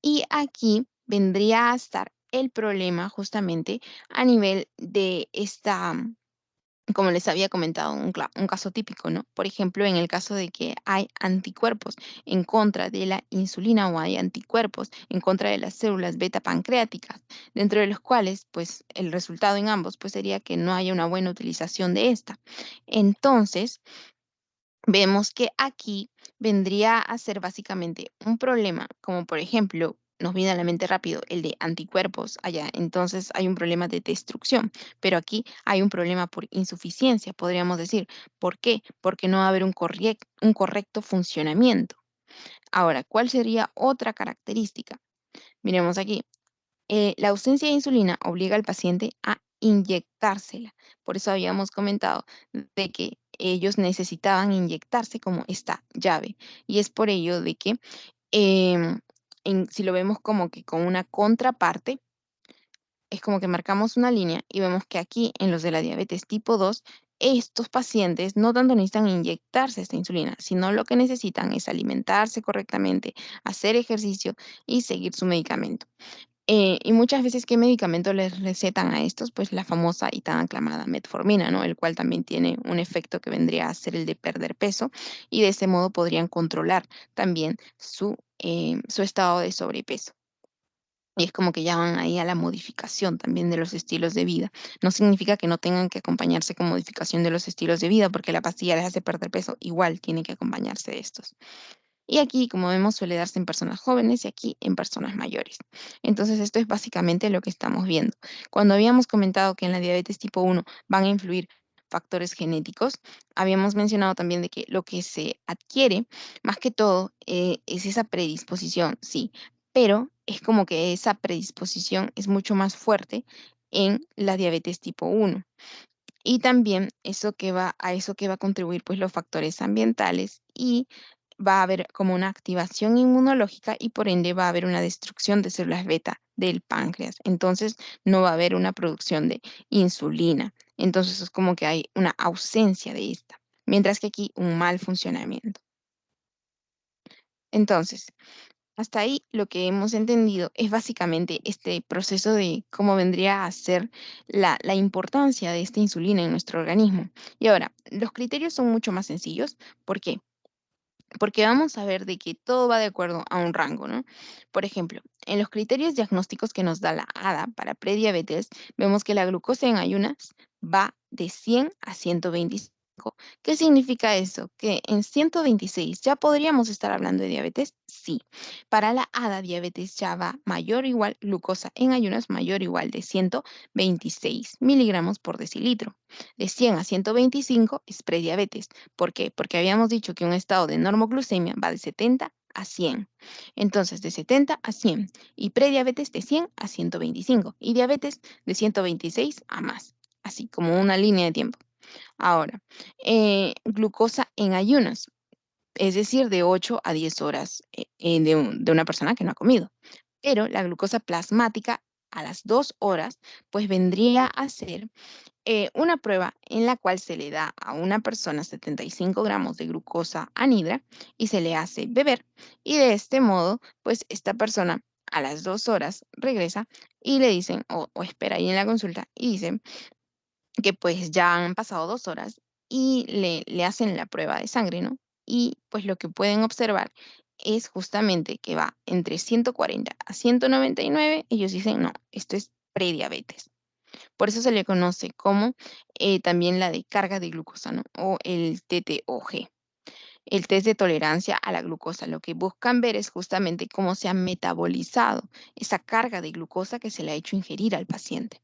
Y aquí vendría a estar el problema justamente a nivel de esta, como les había comentado, un caso típico, ¿no? Por ejemplo, en el caso de que hay anticuerpos en contra de la insulina o hay anticuerpos en contra de las células beta pancreáticas, dentro de los cuales, pues, el resultado en ambos, pues, sería que no haya una buena utilización de esta. Entonces, vemos que aquí vendría a ser básicamente un problema, como por ejemplo, nos viene a la mente rápido el de anticuerpos allá, entonces hay un problema de destrucción, pero aquí hay un problema por insuficiencia, podríamos decir. ¿Por qué? Porque no va a haber un correcto funcionamiento. Ahora, ¿cuál sería otra característica? Miremos aquí. La ausencia de insulina obliga al paciente a inyectársela. Por eso habíamos comentado de que ellos necesitaban inyectarse como esta llave. Y es por ello de que em, si lo vemos como que con una contraparte, es como que marcamos una línea y vemos que aquí en los de la diabetes tipo 2, estos pacientes no tanto necesitan inyectarse esta insulina, sino lo que necesitan es alimentarse correctamente, hacer ejercicio y seguir su medicamento. Y muchas veces, ¿qué medicamento les recetan a estos? Pues la famosa y tan aclamada metformina, ¿no? El cual también tiene un efecto que vendría a ser el de perder peso y de ese modo podrían controlar también su estado de sobrepeso. Y es como que ya van ahí a la modificación también de los estilos de vida. No significa que no tengan que acompañarse con modificación de los estilos de vida, porque la pastilla les hace perder peso, igual tiene que acompañarse de estos. Y aquí, como vemos, suele darse en personas jóvenes y aquí en personas mayores. Entonces, esto es básicamente lo que estamos viendo. Cuando habíamos comentado que en la diabetes tipo 1 van a influir factores genéticos, habíamos mencionado también de que lo que se adquiere, más que todo, es esa predisposición, sí, pero es como que esa predisposición es mucho más fuerte en la diabetes tipo 1. Y también eso que va a contribuir, pues, los factores ambientales y va a haber como una activación inmunológica y por ende va a haber una destrucción de células beta del páncreas. Entonces, no va a haber una producción de insulina. Entonces, es como que hay una ausencia de esta, mientras que aquí un mal funcionamiento. Entonces, hasta ahí lo que hemos entendido es básicamente este proceso de cómo vendría a ser la importancia de esta insulina en nuestro organismo. Y ahora, los criterios son mucho más sencillos. ¿Por qué? porque vamos a ver de que todo va de acuerdo a un rango, ¿no? Por ejemplo, en los criterios diagnósticos que nos da la ADA para prediabetes, vemos que la glucosa en ayunas va de 100 a 125. ¿Qué significa eso? Que en 126 ya podríamos estar hablando de diabetes. Sí. Para la ADA, diabetes ya va mayor o igual, glucosa en ayunas mayor o igual de 126 miligramos por decilitro. De 100 a 125 es prediabetes. ¿Por qué? Porque habíamos dicho que un estado de normoglucemia va de 70 a 100. Entonces, de 70 a 100. Y prediabetes de 100 a 125. Y diabetes de 126 a más. Así como una línea de tiempo. Ahora, glucosa en ayunas, es decir, de 8 a 10 horas de una persona que no ha comido. Pero la glucosa plasmática a las 2 horas, pues vendría a ser una prueba en la cual se le da a una persona 75 gramos de glucosa anhidra y se le hace beber. Y de este modo, pues esta persona a las 2 horas regresa y le dicen, o espera ahí en la consulta, y dicen que pues ya han pasado 2 horas y le hacen la prueba de sangre, ¿no? Y pues lo que pueden observar es justamente que va entre 140 a 199. Ellos dicen, no, esto es prediabetes. Por eso se le conoce como también la de carga de glucosa, ¿no? O el TTOG, el test de tolerancia a la glucosa. Lo que buscan ver es justamente cómo se ha metabolizado esa carga de glucosa que se le ha hecho ingerir al paciente.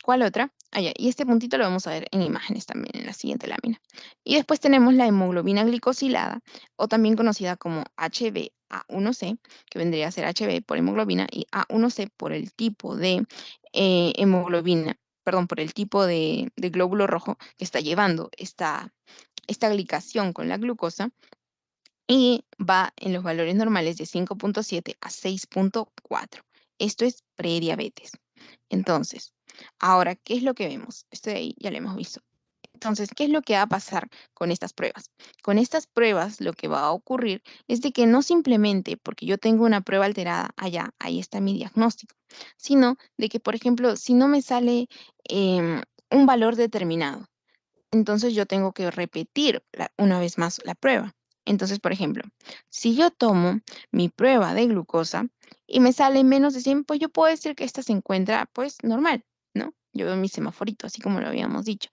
¿Cuál otra? Ah, ya, y este puntito lo vamos a ver en imágenes también en la siguiente lámina. Y después tenemos la hemoglobina glicosilada, o también conocida como HbA1c, que vendría a ser HB por hemoglobina y A1c por el tipo de hemoglobina, perdón, por el tipo de glóbulo rojo que está llevando esta glicación con la glucosa y va en los valores normales de 5.7 a 6.4. Esto es prediabetes. Entonces, ahora, ¿qué es lo que vemos? Esto de ahí ya lo hemos visto. Entonces, ¿qué es lo que va a pasar con estas pruebas? Con estas pruebas, lo que va a ocurrir es de que no simplemente porque yo tengo una prueba alterada, allá, ahí está mi diagnóstico, sino de que, por ejemplo, si no me sale un valor determinado, entonces yo tengo que repetir una vez más la prueba. Entonces, por ejemplo, si yo tomo mi prueba de glucosa y me sale menos de 100, pues yo puedo decir que esta se encuentra pues normal, ¿no? Yo veo mi semaforito, así como lo habíamos dicho.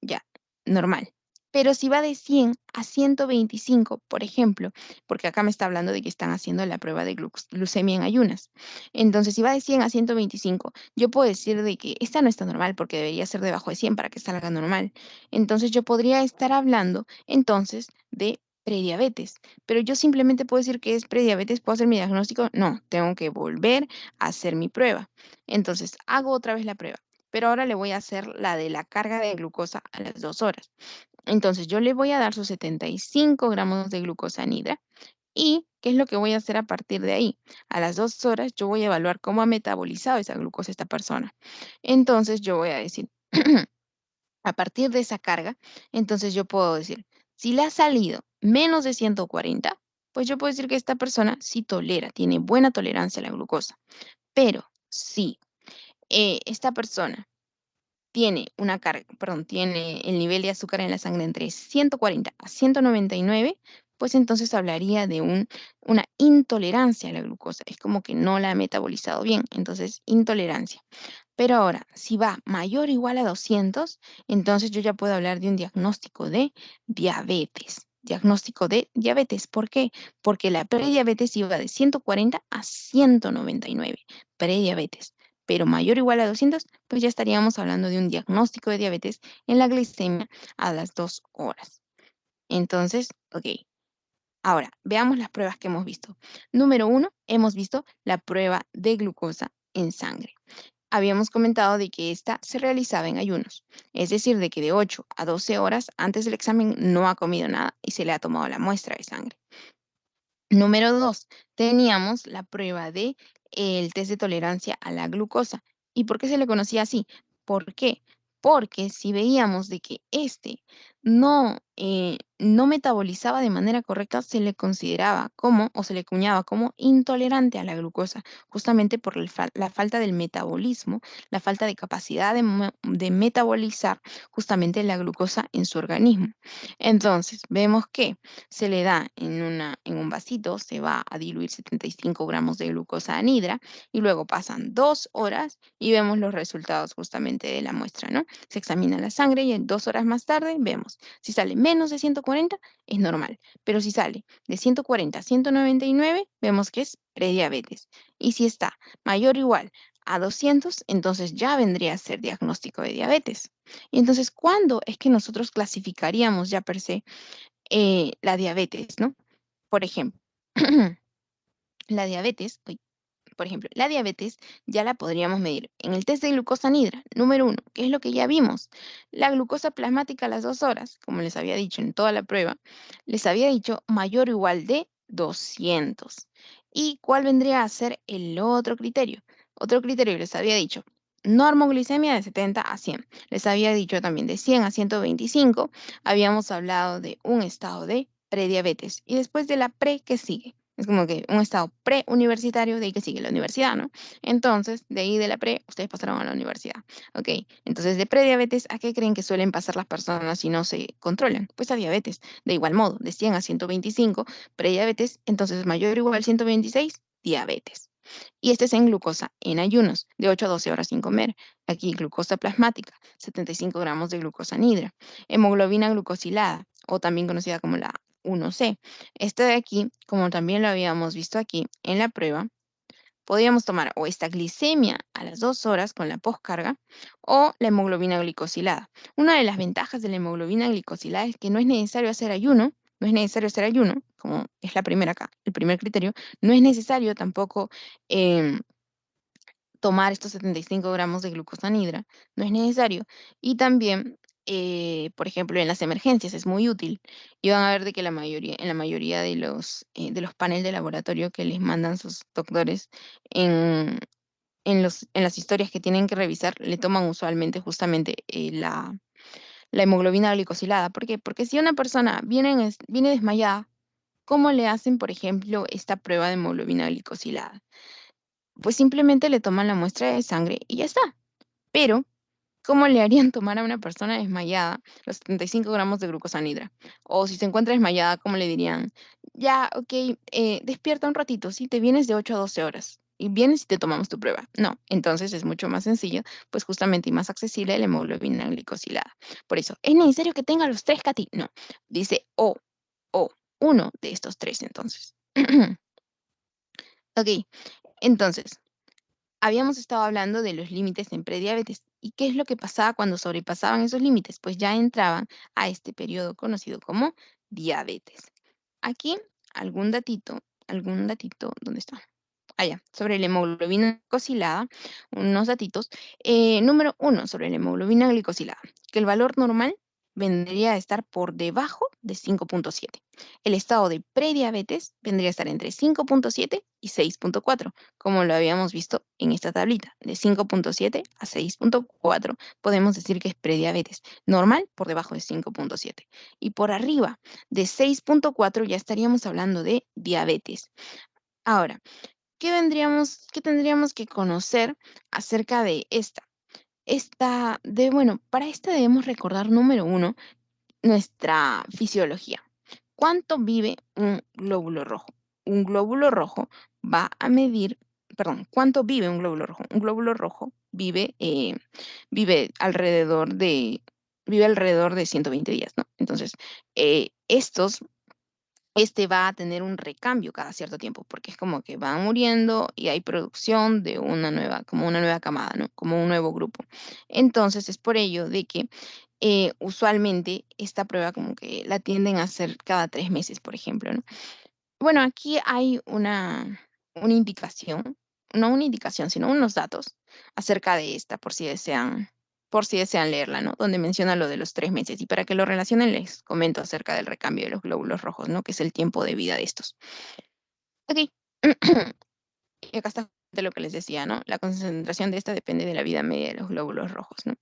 Ya, normal. Pero si va de 100 a 125, por ejemplo, porque acá me está hablando de que están haciendo la prueba de glucemia en ayunas. Entonces, si va de 100 a 125, yo puedo decir de que esta no está normal porque debería ser debajo de 100 para que salga normal. Entonces, yo podría estar hablando entonces de prediabetes, pero yo simplemente puedo decir que es prediabetes, ¿puedo hacer mi diagnóstico? No, tengo que volver a hacer mi prueba. Entonces, hago otra vez la prueba, pero ahora le voy a hacer la de la carga de glucosa a las 2 horas. Entonces, yo le voy a dar sus 75 gramos de glucosa anhidra y ¿qué es lo que voy a hacer a partir de ahí? A las 2 horas yo voy a evaluar cómo ha metabolizado esa glucosa esta persona. Entonces, yo voy a decir, a partir de esa carga, entonces yo puedo decir, si le ha salido menos de 140, pues yo puedo decir que esta persona sí tolera, tiene buena tolerancia a la glucosa. Pero si esta persona tiene el nivel de azúcar en la sangre entre 140 a 199, pues entonces hablaría de una intolerancia a la glucosa. Es como que no la ha metabolizado bien, entonces intolerancia. Pero ahora, si va mayor o igual a 200, entonces yo ya puedo hablar de un diagnóstico de diabetes. Diagnóstico de diabetes. ¿Por qué? Porque la prediabetes iba de 140 a 199. Prediabetes. Pero mayor o igual a 200, pues ya estaríamos hablando de un diagnóstico de diabetes en la glicemia a las 2 horas. Entonces, ok. Ahora, veamos las pruebas que hemos visto. Número uno, hemos visto la prueba de glucosa en sangre. Habíamos comentado de que esta se realizaba en ayunos, es decir, de que de 8 a 12 horas antes del examen no ha comido nada y se le ha tomado la muestra de sangre. Número 2, teníamos la prueba de el test de tolerancia a la glucosa. ¿Y por qué se le conocía así? ¿Por qué? Porque si veíamos de que este no metabolizaba de manera correcta, se le consideraba como, o se le cuñaba como intolerante a la glucosa, justamente por la falta del metabolismo, la falta de capacidad de metabolizar justamente la glucosa en su organismo. Entonces, vemos que se le da en un vasito, se va a diluir 75 gramos de glucosa anhidra y luego pasan 2 horas y vemos los resultados justamente de la muestra, ¿no? Se examina la sangre y en 2 horas más tarde vemos si sale menos de 140 es normal, pero si sale de 140 a 199 vemos que es prediabetes. Y si está mayor o igual a 200, entonces ya vendría a ser diagnóstico de diabetes. Y entonces, ¿cuándo es que nosotros clasificaríamos ya per se la diabetes, ¿no? Por ejemplo, la diabetes, por ejemplo, la diabetes ya la podríamos medir en el test de glucosa nidra, número 1, que es lo que ya vimos. La glucosa plasmática a las 2 horas, como les había dicho en toda la prueba, les había dicho mayor o igual de 200. ¿Y cuál vendría a ser el otro criterio? Otro criterio les había dicho normoglicemia de 70 a 100. Les había dicho también de 100 a 125. Habíamos hablado de un estado de prediabetes. Y después de la pre, ¿qué sigue? Es como que un estado preuniversitario, de ahí que sigue la universidad, ¿no? Entonces, de ahí de la pre, ustedes pasaron a la universidad. Ok, entonces de prediabetes, ¿a qué creen que suelen pasar las personas si no se controlan? Pues a diabetes. De igual modo, de 100 a 125, prediabetes, entonces mayor o igual a 126, diabetes. Y este es en glucosa en ayunos, de 8 a 12 horas sin comer. Aquí glucosa plasmática, 75 gramos de glucosa nidra. Hemoglobina glucosilada, o también conocida como la 1C. Este de aquí, como también lo habíamos visto aquí en la prueba, podríamos tomar o esta glicemia a las 2 horas con la poscarga o la hemoglobina glicosilada. Una de las ventajas de la hemoglobina glicosilada es que no es necesario hacer ayuno, no es necesario hacer ayuno, como es la primera acá, el primer criterio, no es necesario tampoco em, tomar estos 75 gramos de glucosa nidra, no es necesario. Y también, por ejemplo, en las emergencias es muy útil. Y van a ver de que en la mayoría de los paneles de laboratorio que les mandan sus doctores en, en las historias que tienen que revisar, le toman usualmente justamente la hemoglobina glicosilada. ¿Por qué? Porque si una persona viene desmayada, ¿cómo le hacen, por ejemplo, esta prueba de hemoglobina glicosilada? Pues simplemente le toman la muestra de sangre y ya está. Pero, ¿cómo le harían tomar a una persona desmayada los 75 gramos de glucosa nidra? O si se encuentra desmayada, ¿cómo le dirían? Ya, ok, despierta un ratito, ¿sí? Te vienes de 8 a 12 horas y vienes y te tomamos tu prueba. No, entonces es mucho más sencillo, pues justamente y más accesible la hemoglobina glicosilada. Por eso, ¿es necesario que tenga los tres, Katy? No, dice o, uno de estos tres entonces. Ok, entonces, habíamos estado hablando de los límites en prediabetes. ¿Y qué es lo que pasaba cuando sobrepasaban esos límites? Pues ya entraban a este periodo conocido como diabetes. Aquí algún datito, ¿dónde está? Allá, sobre la hemoglobina glicosilada, unos datitos. Número 1, sobre la hemoglobina glicosilada, que el valor normal vendría a estar por debajo de 5,7. El estado de prediabetes vendría a estar entre 5,7 y 6,4, como lo habíamos visto en esta tablita, de 5,7 a 6,4. Podemos decir que es prediabetes, normal por debajo de 5,7. Y por arriba de 6,4 ya estaríamos hablando de diabetes. Ahora, qué tendríamos que conocer acerca de esta? Bueno, para esta debemos recordar, número 1, nuestra fisiología. ¿Cuánto vive un glóbulo rojo? Un glóbulo rojo va a medir, perdón, ¿cuánto vive un glóbulo rojo? Un glóbulo rojo vive vive alrededor de 120 días, ¿no? Entonces, este va a tener un recambio cada cierto tiempo, porque es como que van muriendo y hay producción de como una nueva camada, ¿no? Como un nuevo grupo. Entonces, es por ello de que usualmente esta prueba como que la tienden a hacer cada 3 meses, por ejemplo, ¿no? Bueno, aquí hay una indicación, no una indicación, sino unos datos acerca de esta, por si desean leerla, ¿no? Donde menciona lo de los 3 meses. Y para que lo relacionen, les comento acerca del recambio de los glóbulos rojos, ¿no? Que es el tiempo de vida de estos. Ok. Y acá está lo que les decía, ¿no? La concentración de esta depende de la vida media de los glóbulos rojos, ¿no?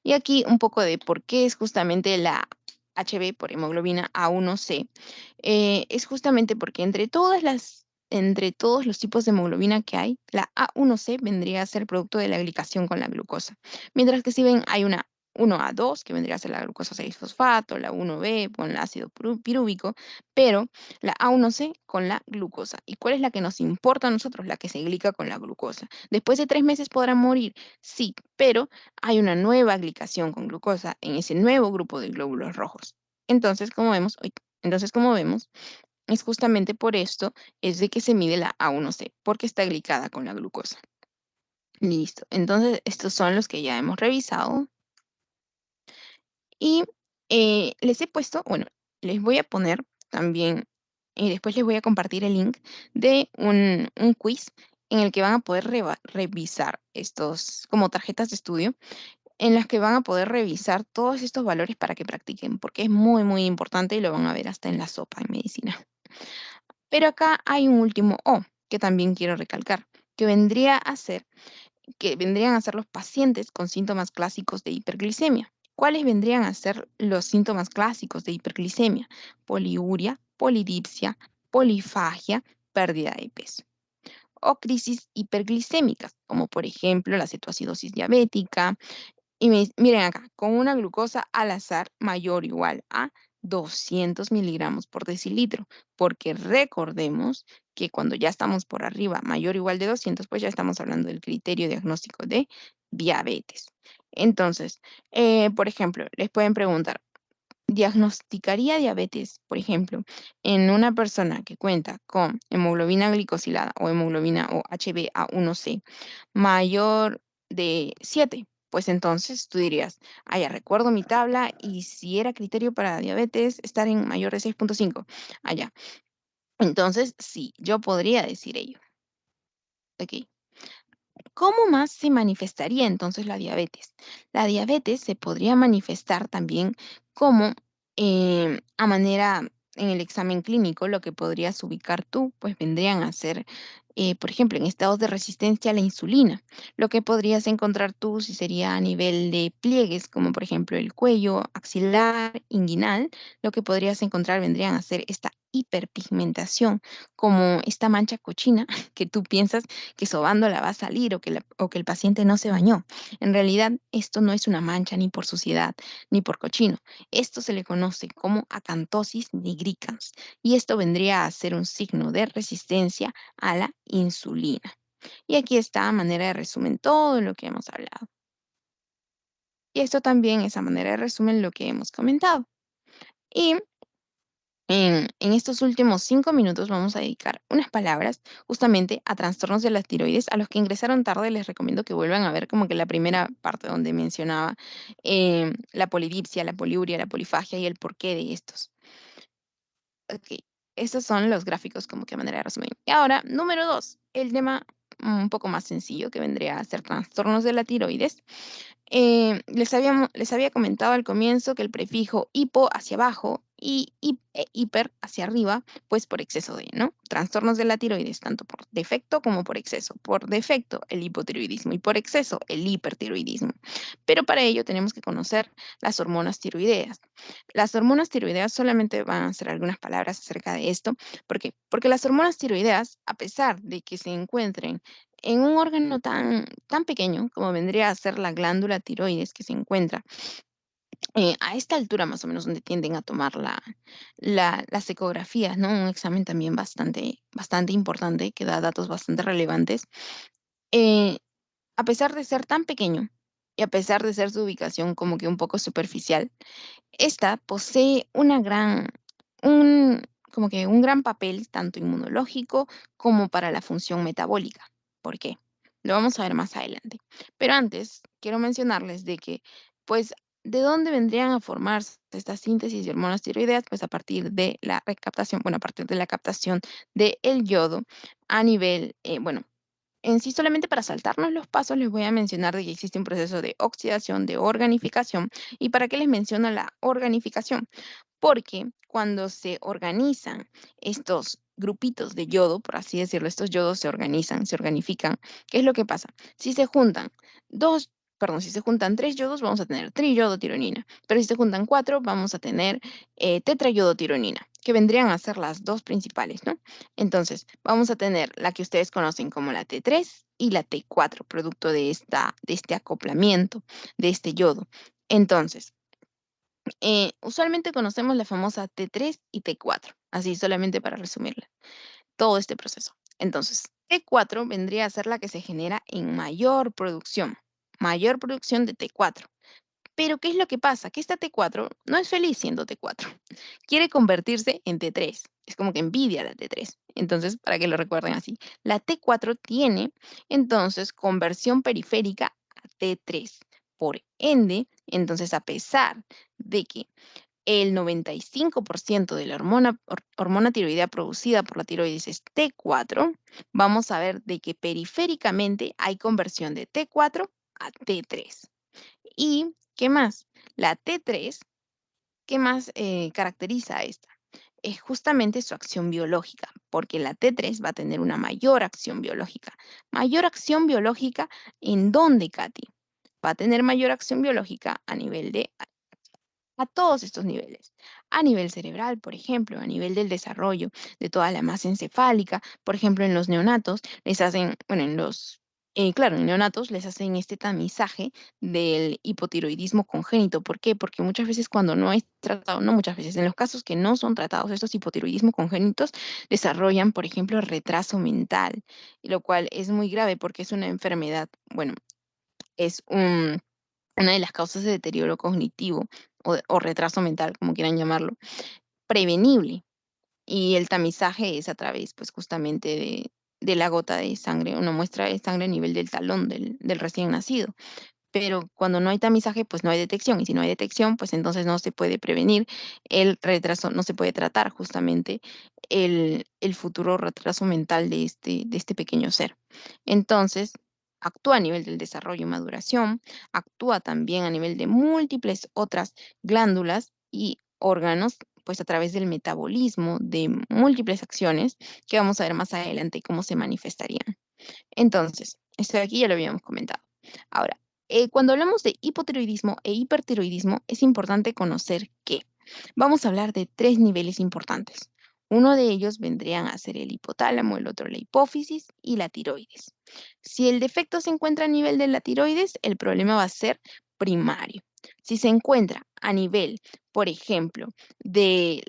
Y aquí un poco de por qué es justamente la HB por hemoglobina A1C. Es justamente porque entre todos los tipos de hemoglobina que hay, la A1C vendría a ser producto de la glicación con la glucosa. Mientras que si ven, hay una 1A2, que vendría a ser la glucosa 6-fosfato, la 1B con el ácido pirúvico, pero la A1C con la glucosa. ¿Y cuál es la que nos importa a nosotros? La que se glica con la glucosa. Después de 3 meses podrán morir, sí, pero hay una nueva glicación con glucosa en ese nuevo grupo de glóbulos rojos. Entonces, como vemos, es justamente por esto es de que se mide la A1C, porque está glicada con la glucosa. Listo. Entonces, estos son los que ya hemos revisado. Y les he puesto, bueno, les voy a poner también, y después les voy a compartir el link de un quiz en el que van a poder revisar estos como tarjetas de estudio, en las que van a poder revisar todos estos valores para que practiquen, porque es muy, muy importante y lo van a ver hasta en la sopa en medicina. Pero acá hay un último O que también quiero recalcar, que vendrían a ser los pacientes con síntomas clásicos de hiperglicemia. ¿Cuáles vendrían a ser los síntomas clásicos de hiperglicemia? Poliuria, polidipsia, polifagia, pérdida de peso. O crisis hiperglicémicas, como por ejemplo la cetoacidosis diabética, y miren acá, con una glucosa al azar mayor o igual a 200 miligramos por decilitro, porque recordemos que cuando ya estamos por arriba, mayor o igual de 200, pues ya estamos hablando del criterio diagnóstico de diabetes. Entonces, por ejemplo, les pueden preguntar, ¿diagnosticaría diabetes, por ejemplo, en una persona que cuenta con hemoglobina glicosilada o hemoglobina o HbA1c mayor de 7? Pues entonces tú dirías, ah, ya recuerdo mi tabla y si era criterio para diabetes estar en mayor de 6.5. Allá. Entonces, sí, yo podría decir ello. Ok. ¿Cómo más se manifestaría entonces la diabetes? La diabetes se podría manifestar también como a manera en el examen clínico, lo que podrías ubicar tú, pues vendrían a ser, por ejemplo, en estados de resistencia a la insulina. Lo que podrías encontrar tú si sería a nivel de pliegues, como por ejemplo el cuello, axilar, inguinal, lo que podrías encontrar vendrían a ser esta hiperpigmentación, como esta mancha cochina que tú piensas que sobándola va a salir o que el paciente no se bañó. En realidad, esto no es una mancha ni por suciedad ni por cochino. Esto se le conoce como acantosis nigricans y esto vendría a ser un signo de resistencia a la insulina. Y aquí está a manera de resumen todo lo que hemos hablado. Y esto también es a manera de resumen lo que hemos comentado. Y en estos últimos 5 minutos vamos a dedicar unas palabras justamente a trastornos de la tiroides. A los que ingresaron tarde les recomiendo que vuelvan a ver como que la primera parte donde mencionaba la polidipsia, la poliuria, la polifagia y el porqué de estos. Ok, estos son los gráficos como que a manera de resumen. Y ahora, número 2, el tema un poco más sencillo que vendría a ser trastornos de la tiroides. Les había comentado al comienzo que el prefijo hipo hacia abajo y hiper hacia arriba, pues por exceso de, ¿no? Trastornos de la tiroides, tanto por defecto como por exceso. Por defecto, el hipotiroidismo y por exceso, el hipertiroidismo. Pero para ello tenemos que conocer las hormonas tiroideas. Las hormonas tiroideas solamente van a ser algunas palabras acerca de esto. ¿Por qué? Porque las hormonas tiroideas, a pesar de que se encuentren en un órgano tan pequeño como vendría a ser la glándula tiroides que se encuentra a esta altura más o menos donde tienden a tomar las ecografías, ¿no? Un examen también bastante importante que da datos bastante relevantes. eh, a pesar de ser tan pequeño y a pesar de ser su ubicación como que un poco superficial, esta posee un, como que un gran papel tanto inmunológico como para la función metabólica. ¿Por qué? Lo vamos a ver más adelante. Pero antes, quiero mencionarles de que, pues, ¿de dónde vendrían a formarse estas síntesis de hormonas tiroideas? Pues a partir de la recaptación, bueno, a partir de la captación del yodo a nivel, bueno, en sí, solamente para saltarnos los pasos, les voy a mencionar de que existe un proceso de oxidación, de organificación. ¿Y para qué les menciono la organificación? Porque cuando se organizan estos grupitos de yodo, por así decirlo, estos yodos se organizan, se organifican. ¿Qué es lo que pasa? Si se juntan dos perdón, si se juntan 3 yodos, vamos a tener triyodotironina, pero si se juntan 4, vamos a tener tetrayodotironina, que vendrían a ser las dos principales, ¿no? Entonces, vamos a tener la que ustedes conocen como la T3 y la T4, producto de este acoplamiento de este yodo. Entonces, usualmente conocemos la famosa T3 y T4, así solamente para resumirla todo este proceso. Entonces, T4 vendría a ser la que se genera en mayor producción de T4. Pero, ¿qué es lo que pasa? Que esta T4 no es feliz siendo T4. Quiere convertirse en T3. Es como que envidia a la T3. Entonces, para que lo recuerden así, la T4 tiene entonces conversión periférica a T3. Por ende, entonces, a pesar de que el 95% de la hormona tiroidea producida por la tiroides es T4, vamos a ver de que periféricamente hay conversión de T4 a T3. ¿Y qué más? La T3, ¿qué más caracteriza a esta? Es justamente su acción biológica, porque la T3 va a tener una mayor acción biológica. ¿Mayor acción biológica en dónde, Katy? Va a tener mayor acción biológica a nivel de a todos estos niveles. A nivel cerebral, por ejemplo, a nivel del desarrollo de toda la masa encefálica. Por ejemplo, en los neonatos les hacen, bueno, claro, en neonatos les hacen este tamizaje del hipotiroidismo congénito. ¿Por qué? Porque muchas veces cuando no es tratado, no muchas veces, en los casos que no son tratados, estos hipotiroidismo congénitos desarrollan, por ejemplo, retraso mental, y lo cual es muy grave porque es una enfermedad, bueno, es una de las causas de deterioro cognitivo o retraso mental, como quieran llamarlo, prevenible. Y el tamizaje es a través, pues, justamente de la gota de sangre, una muestra de sangre a nivel del talón del recién nacido. Pero cuando no hay tamizaje, pues no hay detección. Y si no hay detección, pues entonces no se puede prevenir el retraso, no se puede tratar justamente el futuro retraso mental de este pequeño ser. Entonces, actúa a nivel del desarrollo y maduración, actúa también a nivel de múltiples otras glándulas y órganos, pues a través del metabolismo de múltiples acciones que vamos a ver más adelante cómo se manifestarían. Entonces, esto de aquí ya lo habíamos comentado. Ahora, cuando hablamos de hipotiroidismo e hipertiroidismo, es importante conocer que vamos a hablar de tres niveles importantes. Uno de ellos vendrían a ser el hipotálamo, el otro la hipófisis y la tiroides. Si el defecto se encuentra a nivel de la tiroides, el problema va a ser primario. Si se encuentra a nivel, por ejemplo, del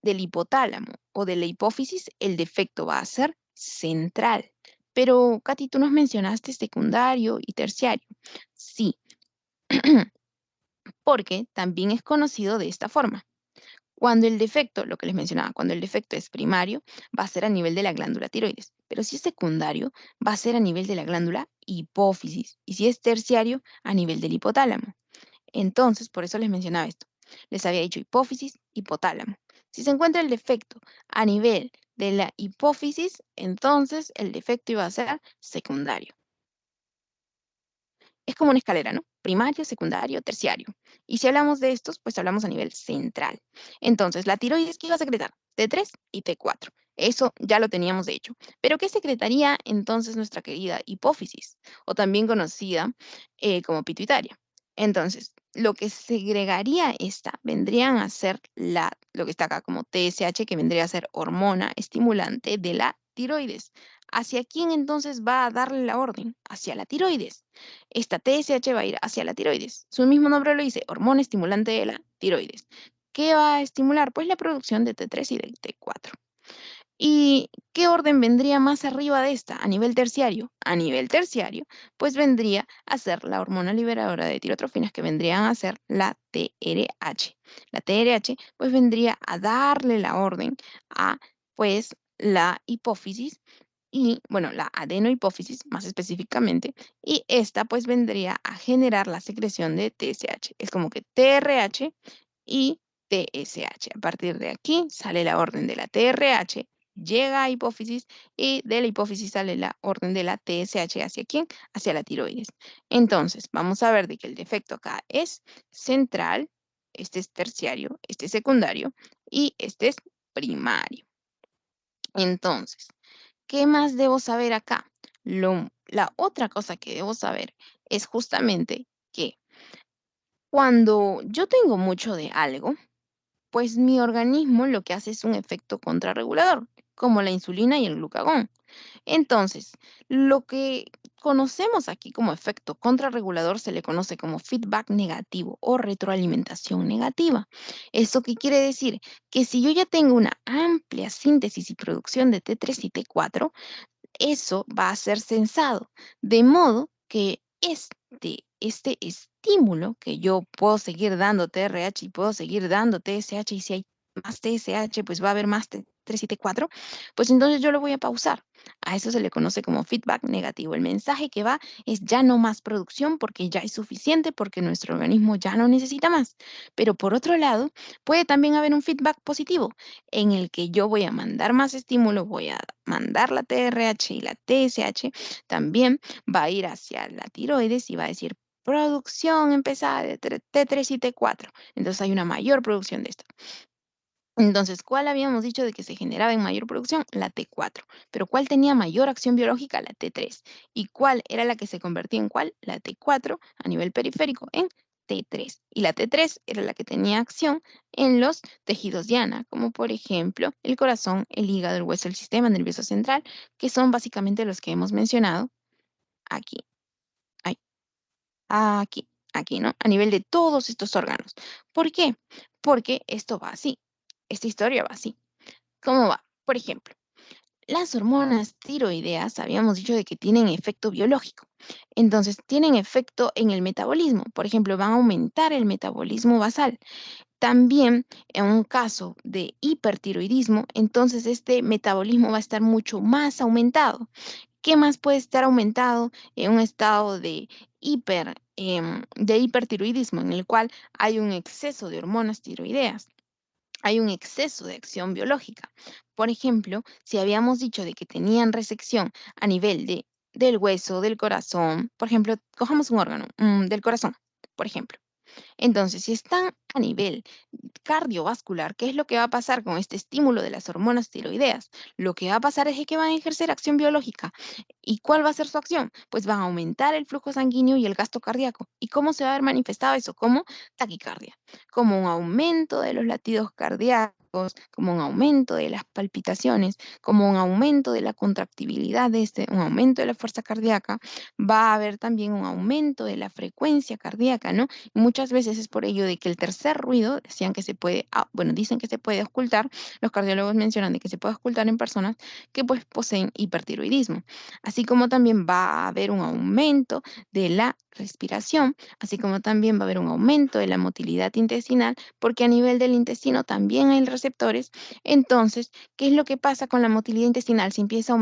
hipotálamo o de la hipófisis, el defecto va a ser central. Pero, Katy, tú nos mencionaste secundario y terciario. Sí, porque también es conocido de esta forma. Cuando el defecto, lo que les mencionaba, cuando el defecto es primario, va a ser a nivel de la glándula tiroides. Pero si es secundario, va a ser a nivel de la glándula hipófisis. Y si es terciario, a nivel del hipotálamo. Entonces, por eso les mencionaba esto. Les había dicho hipófisis, hipotálamo. Si se encuentra el defecto a nivel de la hipófisis, entonces el defecto iba a ser secundario. Es como una escalera, ¿no? Primario, secundario, terciario. Y si hablamos de estos, pues hablamos a nivel central. Entonces, la tiroides, ¿qué iba a secretar? T3 y T4. Eso ya lo teníamos de hecho. Pero ¿qué secretaría entonces nuestra querida hipófisis? O también conocida como pituitaria. Entonces, lo que segregaría esta vendrían a ser lo que está acá como TSH, que vendría a ser hormona estimulante de la tiroides. ¿Hacia quién entonces va a darle la orden? Hacia la tiroides. Esta TSH va a ir hacia la tiroides. Su mismo nombre lo dice, hormona estimulante de la tiroides. ¿Qué va a estimular? Pues la producción de T3 y de T4. ¿Y qué orden vendría más arriba de esta? A nivel terciario. A nivel terciario, pues vendría a ser la hormona liberadora de tirotrofinas, que vendrían a ser la TRH. La TRH, pues vendría a darle la orden a, pues, la hipófisis y, bueno, la adenohipófisis más específicamente, y esta pues vendría a generar la secreción de TSH. Es como que TRH y TSH. A partir de aquí sale la orden de la TRH, llega a hipófisis y de la hipófisis sale la orden de la TSH. ¿Hacia quién? Hacia la tiroides. Entonces, vamos a ver de que el defecto acá es central, este es terciario, este es secundario y este es primario. Entonces, ¿qué más debo saber acá? La otra cosa que debo saber es justamente que cuando yo tengo mucho de algo, pues mi organismo lo que hace es un efecto contrarregulador, como la insulina y el glucagón. Entonces, lo que conocemos aquí como efecto contrarregulador se le conoce como feedback negativo o retroalimentación negativa. ¿Eso qué quiere decir? Que si yo ya tengo una amplia síntesis y producción de T3 y T4, eso va a ser censado, de modo que este estímulo que yo puedo seguir dando TRH y puedo seguir dando TSH, y si hay más TSH, pues va a haber más T3 y T4, pues entonces yo lo voy a pausar. A eso se le conoce como feedback negativo. El mensaje que va es ya no más producción porque ya es suficiente, porque nuestro organismo ya no necesita más. Pero por otro lado, puede también haber un feedback positivo en el que yo voy a mandar más estímulo, voy a mandar la TRH y la TSH, también va a ir hacia la tiroides y va a decir producción empezada de T3 y T4. Entonces hay una mayor producción de esto. Entonces, ¿cuál habíamos dicho de que se generaba en mayor producción? La T4. Pero ¿cuál tenía mayor acción biológica? La T3. ¿Y cuál era la que se convertía en cuál? La T4 a nivel periférico en T3. Y la T3 era la que tenía acción en los tejidos diana, como por ejemplo el corazón, el hígado, el hueso, el sistema nervioso central, que son básicamente los que hemos mencionado aquí, ay, aquí, ¿no? A nivel de todos estos órganos. ¿Por qué? Porque esto va así. Esta historia va así. ¿Cómo va? Por ejemplo, las hormonas tiroideas habíamos dicho de que tienen efecto biológico. Entonces, tienen efecto en el metabolismo. Por ejemplo, van a aumentar el metabolismo basal. También, en un caso de hipertiroidismo, entonces este metabolismo va a estar mucho más aumentado. ¿Qué más puede estar aumentado en un estado de hipertiroidismo, en el cual hay un exceso de hormonas tiroideas? Hay un exceso de acción biológica. Por ejemplo, si habíamos dicho de que tenían resección a nivel del hueso, del corazón, por ejemplo, cojamos un órgano, del corazón, por ejemplo. Entonces, si están a nivel cardiovascular, ¿qué es lo que va a pasar con este estímulo de las hormonas tiroideas? Lo que va a pasar es que van a ejercer acción biológica. ¿Y cuál va a ser su acción? Pues van a aumentar el flujo sanguíneo y el gasto cardíaco. ¿Y cómo se va a ver manifestado eso? Como taquicardia, como un aumento de los latidos cardíacos, como un aumento de las palpitaciones, como un aumento de la contractibilidad un aumento de la fuerza cardíaca, va a haber también un aumento de la frecuencia cardíaca, ¿no? Muchas veces es por ello de que el tercer ruido, decían que se puede, bueno, dicen que se puede ocultar, los cardiólogos mencionan de que se puede ocultar en personas que pues poseen hipertiroidismo, así como también va a haber un aumento de la respiración, así como también va a haber un aumento de la motilidad intestinal, porque a nivel del intestino también hay receptores. Entonces, ¿qué es lo que pasa con la motilidad intestinal? Si empieza a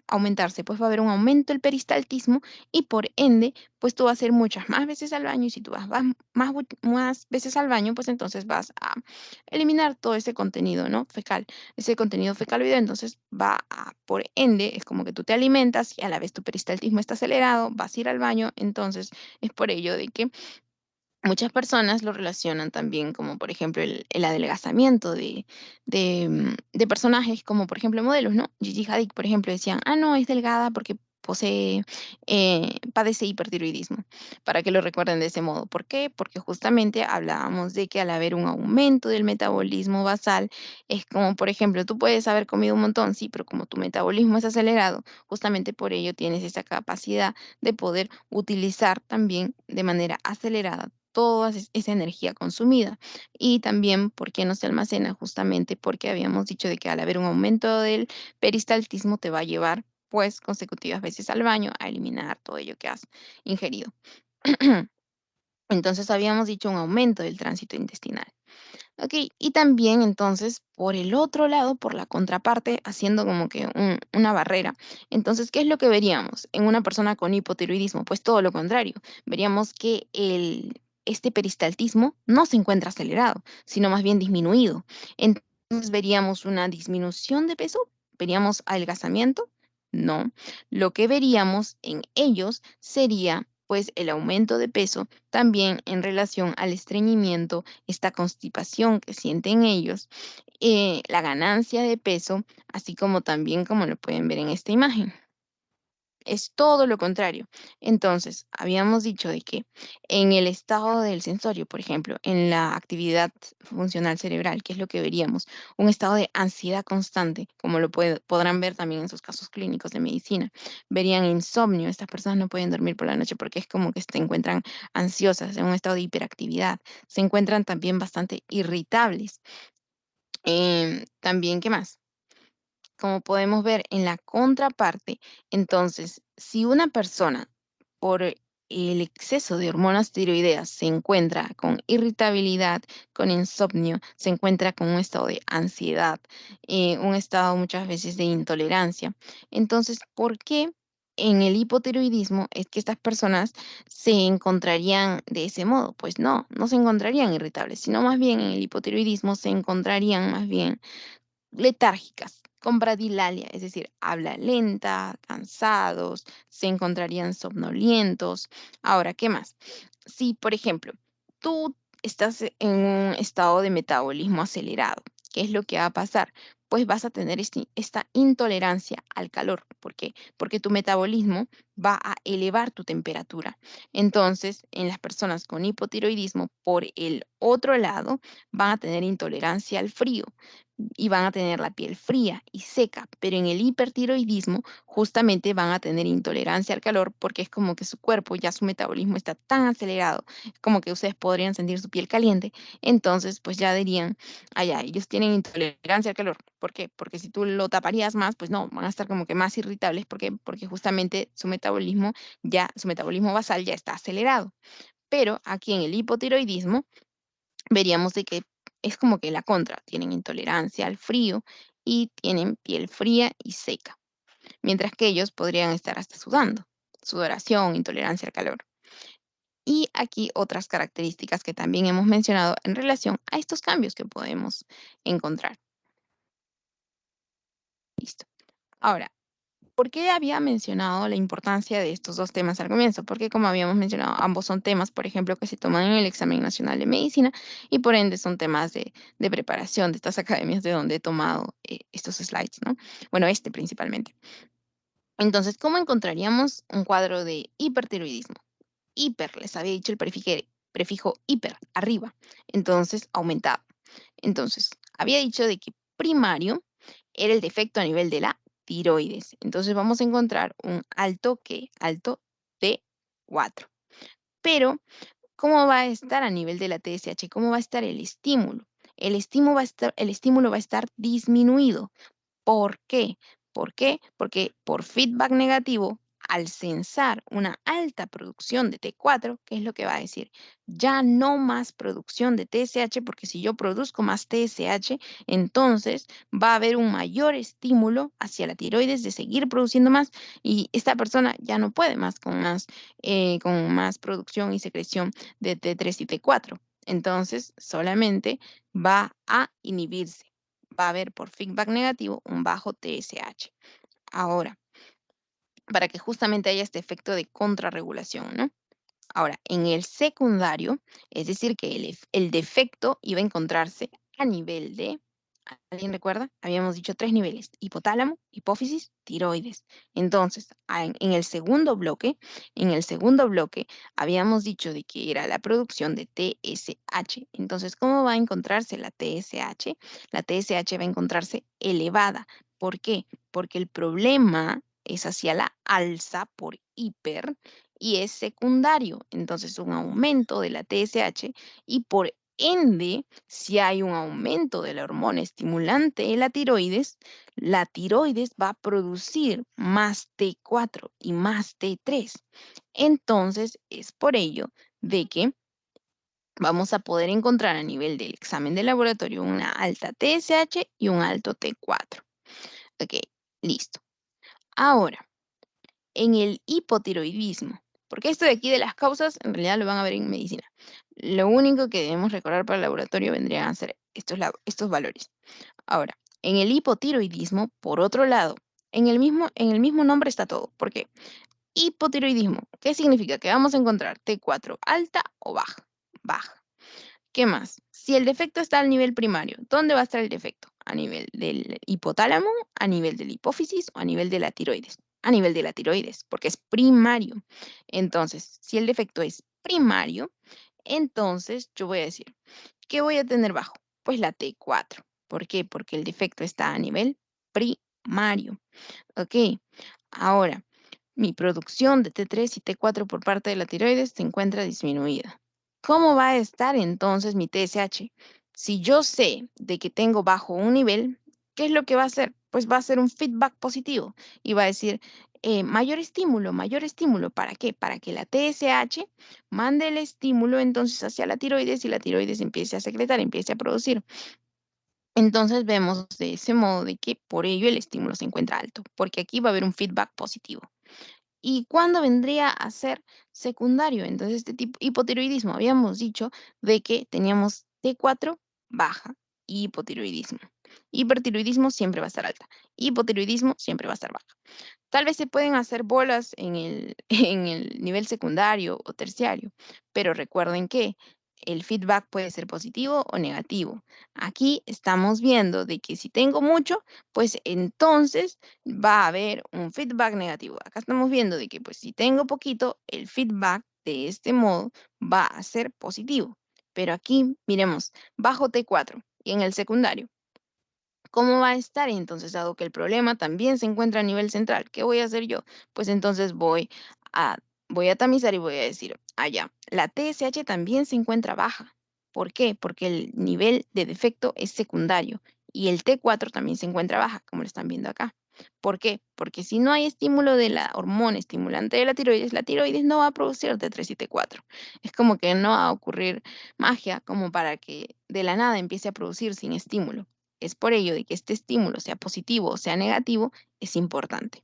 aumentarse, pues va a haber un aumento del peristaltismo y por ende pues tú vas a hacer muchas más veces al baño y si tú vas más veces al baño, pues entonces vas a eliminar todo ese contenido, ¿no? Fecal, ese contenido fecaloide, entonces por ende, es como que tú te alimentas y a la vez tu peristaltismo está acelerado, vas a ir al baño, entonces es por ello de que muchas personas lo relacionan también como, por ejemplo, el adelgazamiento de personajes como, por ejemplo, modelos, ¿no? Gigi Hadid, por ejemplo, decían, no, es delgada porque padece hipertiroidismo, para que lo recuerden de ese modo. ¿Por qué? Porque justamente hablábamos de que al haber un aumento del metabolismo basal, es como, por ejemplo, tú puedes haber comido un montón, sí, pero como tu metabolismo es acelerado, justamente por ello tienes esa capacidad de poder utilizar también de manera acelerada toda esa energía consumida. Y también, ¿por qué no se almacena? Justamente porque habíamos dicho de que al haber un aumento del peristaltismo te va a llevar, pues, consecutivas veces al baño a eliminar todo ello que has ingerido. Entonces, habíamos dicho un aumento del tránsito intestinal. Ok, y también entonces, por el otro lado, por la contraparte, haciendo como que una barrera. Entonces, ¿qué es lo que veríamos en una persona con hipotiroidismo? Pues todo lo contrario. Veríamos que este peristaltismo no se encuentra acelerado, sino más bien disminuido. Entonces, veríamos una disminución de peso, veríamos adelgazamiento. No, lo que veríamos en ellos sería pues el aumento de peso también en relación al estreñimiento, esta constipación que sienten ellos, la ganancia de peso, así como también como lo pueden ver en esta imagen. es todo lo contrario. Entonces, habíamos dicho de que en el estado del sensorio, por ejemplo, en la actividad funcional cerebral, que es lo que veríamos, un estado de ansiedad constante, como podrán ver también en sus casos clínicos de medicina. Verían insomnio, estas personas no pueden dormir por la noche porque es como que se encuentran ansiosas, en un estado de hiperactividad. Se encuentran también bastante irritables. También, ¿qué más? Como podemos ver en la contraparte, entonces, si una persona por el exceso de hormonas tiroideas se encuentra con irritabilidad, con insomnio, se encuentra con un estado de ansiedad, un estado muchas veces de intolerancia. Entonces, ¿por qué en el hipotiroidismo es que estas personas se encontrarían de ese modo? Pues no, no se encontrarían irritables, sino más bien en el hipotiroidismo se encontrarían más bien letárgicas, con bradilalia, es decir, habla lenta, cansados, se encontrarían somnolientos. Ahora, ¿qué más? Si, por ejemplo, tú estás en un estado de metabolismo acelerado, ¿qué es lo que va a pasar? Pues vas a tener esta intolerancia al calor. ¿Por qué? Porque tu metabolismo va a elevar tu temperatura. Entonces, en las personas con hipotiroidismo, por el otro lado, van a tener intolerancia al frío y van a tener la piel fría y seca, pero en el hipertiroidismo justamente van a tener intolerancia al calor porque es como que su cuerpo, ya su metabolismo está tan acelerado, como que ustedes podrían sentir su piel caliente, entonces pues ya dirían, allá, ellos tienen intolerancia al calor. ¿Por qué? Porque si tú lo taparías más, pues no, van a estar como que más irritables. ¿Por qué? Porque justamente su metabolismo basal ya está acelerado. Pero aquí en el hipotiroidismo, veríamos de que es como que la contra, tienen intolerancia al frío y tienen piel fría y seca, mientras que ellos podrían estar hasta sudando, sudoración, intolerancia al calor. Y aquí otras características que también hemos mencionado en relación a estos cambios que podemos encontrar. Listo. Ahora, ¿por qué había mencionado la importancia de estos dos temas al comienzo? Porque como habíamos mencionado, ambos son temas, por ejemplo, que se toman en el examen nacional de medicina y por ende son temas de preparación de estas academias de donde he tomado estos slides, ¿no? Bueno, este principalmente. Entonces, ¿cómo encontraríamos un cuadro de hipertiroidismo? Hiper, les había dicho el prefijo hiper, arriba. Entonces, aumentaba. Entonces, había dicho de que primario era el defecto a nivel de la tiroides. Entonces, vamos a encontrar un alto ¿qué? Alto T4. Pero, ¿cómo va a estar a nivel de la TSH? ¿Cómo va a estar el estímulo? El estímulo va a estar disminuido. ¿Por qué? ¿Por qué? Porque por feedback negativo, al censar una alta producción de T4, ¿qué es lo que va a decir? Ya no más producción de TSH, porque si yo produzco más TSH, entonces va a haber un mayor estímulo hacia la tiroides de seguir produciendo más y esta persona ya no puede más con más producción y secreción de T3 y T4. Entonces, solamente va a inhibirse, va a haber por feedback negativo un bajo TSH. Ahora, para que justamente haya este efecto de contrarregulación, ¿no? Ahora, en el secundario, es decir, que el defecto iba a encontrarse a nivel de, ¿alguien recuerda? Habíamos dicho tres niveles: hipotálamo, hipófisis, tiroides. Entonces, en el segundo bloque, habíamos dicho de que era la producción de TSH. Entonces, ¿cómo va a encontrarse la TSH? La TSH va a encontrarse elevada. ¿Por qué? Porque el problema es hacia la alza por hiper y es secundario. Entonces, un aumento de la TSH y por ende, si hay un aumento de la hormona estimulante de la tiroides va a producir más T4 y más T3. Entonces, es por ello de que vamos a poder encontrar a nivel del examen de laboratorio una alta TSH y un alto T4. Ok, listo. Ahora, en el hipotiroidismo, porque esto de aquí de las causas en realidad lo van a ver en medicina. Lo único que debemos recordar para el laboratorio vendrían a ser estos valores. Ahora, en el hipotiroidismo, por otro lado, en el mismo nombre está todo. ¿Por qué? Hipotiroidismo, ¿qué significa? Que vamos a encontrar T4 alta o baja. Baja. ¿Qué más? Si el defecto está al nivel primario, ¿dónde va a estar el defecto? ¿A nivel del hipotálamo, a nivel de la hipófisis o a nivel de la tiroides? a nivel de la tiroides, porque es primario. Entonces, si el defecto es primario, entonces yo voy a decir, ¿qué voy a tener bajo? Pues la T4. ¿Por qué? Porque el defecto está a nivel primario. Ok, ahora mi producción de T3 y T4 por parte de la tiroides se encuentra disminuida. ¿Cómo va a estar entonces mi TSH? Si yo sé de que tengo bajo un nivel, ¿qué es lo que va a hacer? Pues va a ser un feedback positivo y va a decir mayor estímulo, mayor estímulo. ¿Para qué? Para que la TSH mande el estímulo entonces hacia la tiroides y la tiroides empiece a secretar, empiece a producir. Entonces vemos de ese modo de que por ello el estímulo se encuentra alto, porque aquí va a haber un feedback positivo. ¿Y cuándo vendría a ser secundario? Entonces, este tipo hipotiroidismo, habíamos dicho de que teníamos T4 baja y hipotiroidismo. Hipertiroidismo siempre va a estar alta. Hipotiroidismo siempre va a estar baja. Tal vez se pueden hacer bolas en el, en el nivel secundario o terciario, pero recuerden que el feedback puede ser positivo o negativo. Aquí estamos viendo de que si tengo mucho, pues entonces va a haber un feedback negativo. Acá estamos viendo de que pues si tengo poquito, el feedback de este modo va a ser positivo. Pero aquí miremos, bajo T4 y en el secundario. ¿Cómo va a estar entonces, dado que el problema también se encuentra a nivel central? ¿Qué voy a hacer yo? Pues entonces a, voy a tamizar y voy a decir, allá, la TSH también se encuentra baja. ¿Por qué? Porque el nivel de defecto es secundario y el T4 también se encuentra baja, como lo están viendo acá. ¿Por qué? Porque si no hay estímulo de la hormona estimulante de la tiroides no va a producir T3 y T4. Es como que no va a ocurrir magia como para que de la nada empiece a producir sin estímulo. Es por ello de que este estímulo, sea positivo o sea negativo, es importante.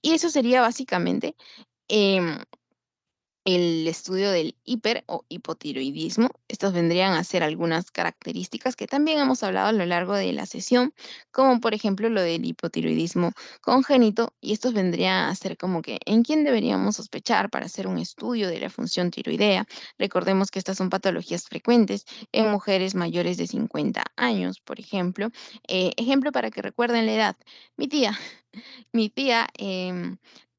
Y eso sería básicamente em, el estudio del hiper o hipotiroidismo. Estos vendrían a ser algunas características que también hemos hablado a lo largo de la sesión, como por ejemplo lo del hipotiroidismo congénito, y estos vendrían a ser como que en quién deberíamos sospechar para hacer un estudio de la función tiroidea. Recordemos que estas son patologías frecuentes en mujeres mayores de 50 años, por ejemplo. Ejemplo para que recuerden la edad. Mi tía, mi tía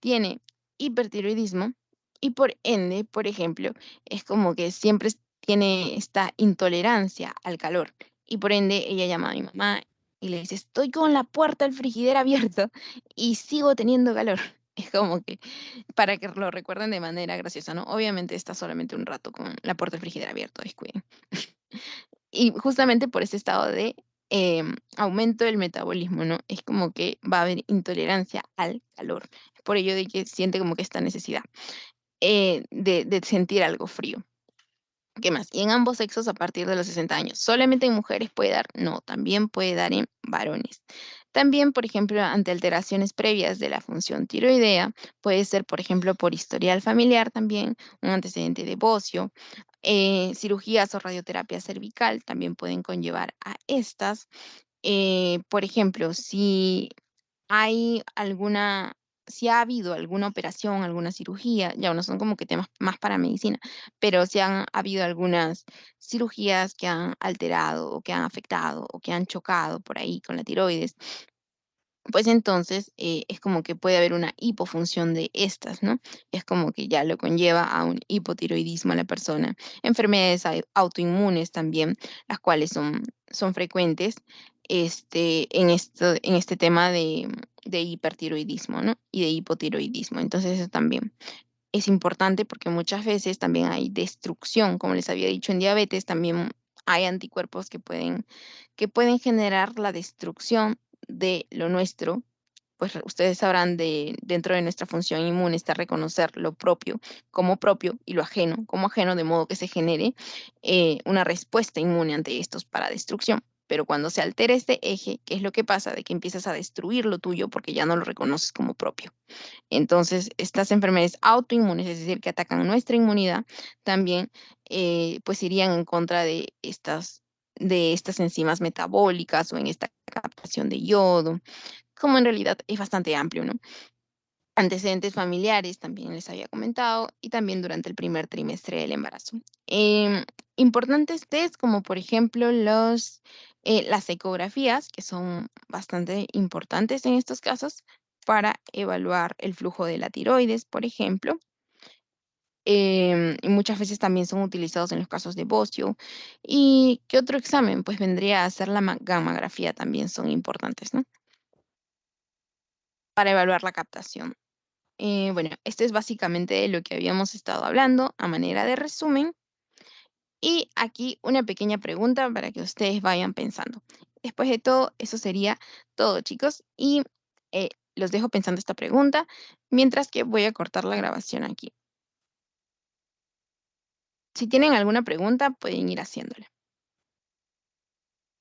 tiene hipertiroidismo y por ende, por ejemplo, es como que siempre tiene esta intolerancia al calor y por ende ella llama a mi mamá y le dice, estoy con la puerta del frigider abierto y sigo teniendo calor. Es como que para que lo recuerden de manera graciosa, ¿no? Obviamente está solamente un rato con la puerta del frigider abierto, descuiden. Y justamente por ese estado de aumento del metabolismo, ¿no? Es como que va a haber intolerancia al calor. Es por ello de que siente como que esta necesidad de sentir algo frío. ¿Qué más? Y en ambos sexos a partir de los 60 años. ¿Solamente en mujeres puede dar? No, también puede dar en varones. También, por ejemplo, ante alteraciones previas de la función tiroidea, puede ser, por ejemplo, por historial familiar también, un antecedente de bocio, cirugías o radioterapia cervical también pueden conllevar a estas. Por ejemplo, si hay alguna, si ha habido alguna operación, alguna cirugía, ya no son como que temas más para medicina, pero si han habido algunas cirugías que han alterado o que han afectado o que han chocado por ahí con la tiroides, pues entonces es como que puede haber una hipofunción de estas, ¿no? Es como que ya lo conlleva a un hipotiroidismo a la persona. Enfermedades autoinmunes también, las cuales son frecuentes en este tema de hipertiroidismo, ¿no? Y de hipotiroidismo. Entonces eso también es importante porque muchas veces también hay destrucción, como les había dicho en diabetes, también hay anticuerpos que pueden generar la destrucción de lo nuestro. Pues ustedes sabrán dentro de nuestra función inmune está reconocer lo propio y lo ajeno como ajeno, de modo que se genere una respuesta inmune ante estos para destrucción. Pero cuando se altera este eje, ¿qué es lo que pasa? De que empiezas a destruir lo tuyo porque ya no lo reconoces como propio. Entonces, estas enfermedades autoinmunes, es decir, que atacan nuestra inmunidad, también pues irían en contra de estas enzimas metabólicas o en esta captación de yodo, como en realidad es bastante amplio, ¿no? Antecedentes familiares, también les había comentado, y también durante el primer trimestre del embarazo. Em, Importantes test, como por ejemplo las ecografías, que son bastante importantes en estos casos, para evaluar el flujo de la tiroides, por ejemplo. Y muchas veces también son utilizados en los casos de bocio. ¿Y qué otro examen? Pues vendría a ser la gamografía, también son importantes, ¿no? Para evaluar la captación. Bueno, esto es básicamente lo que habíamos estado hablando a manera de resumen. Y aquí una pequeña pregunta para que ustedes vayan pensando. Después de todo, eso sería todo, chicos. Y los dejo pensando esta pregunta, mientras que voy a cortar la grabación aquí. Si tienen alguna pregunta, pueden ir haciéndola.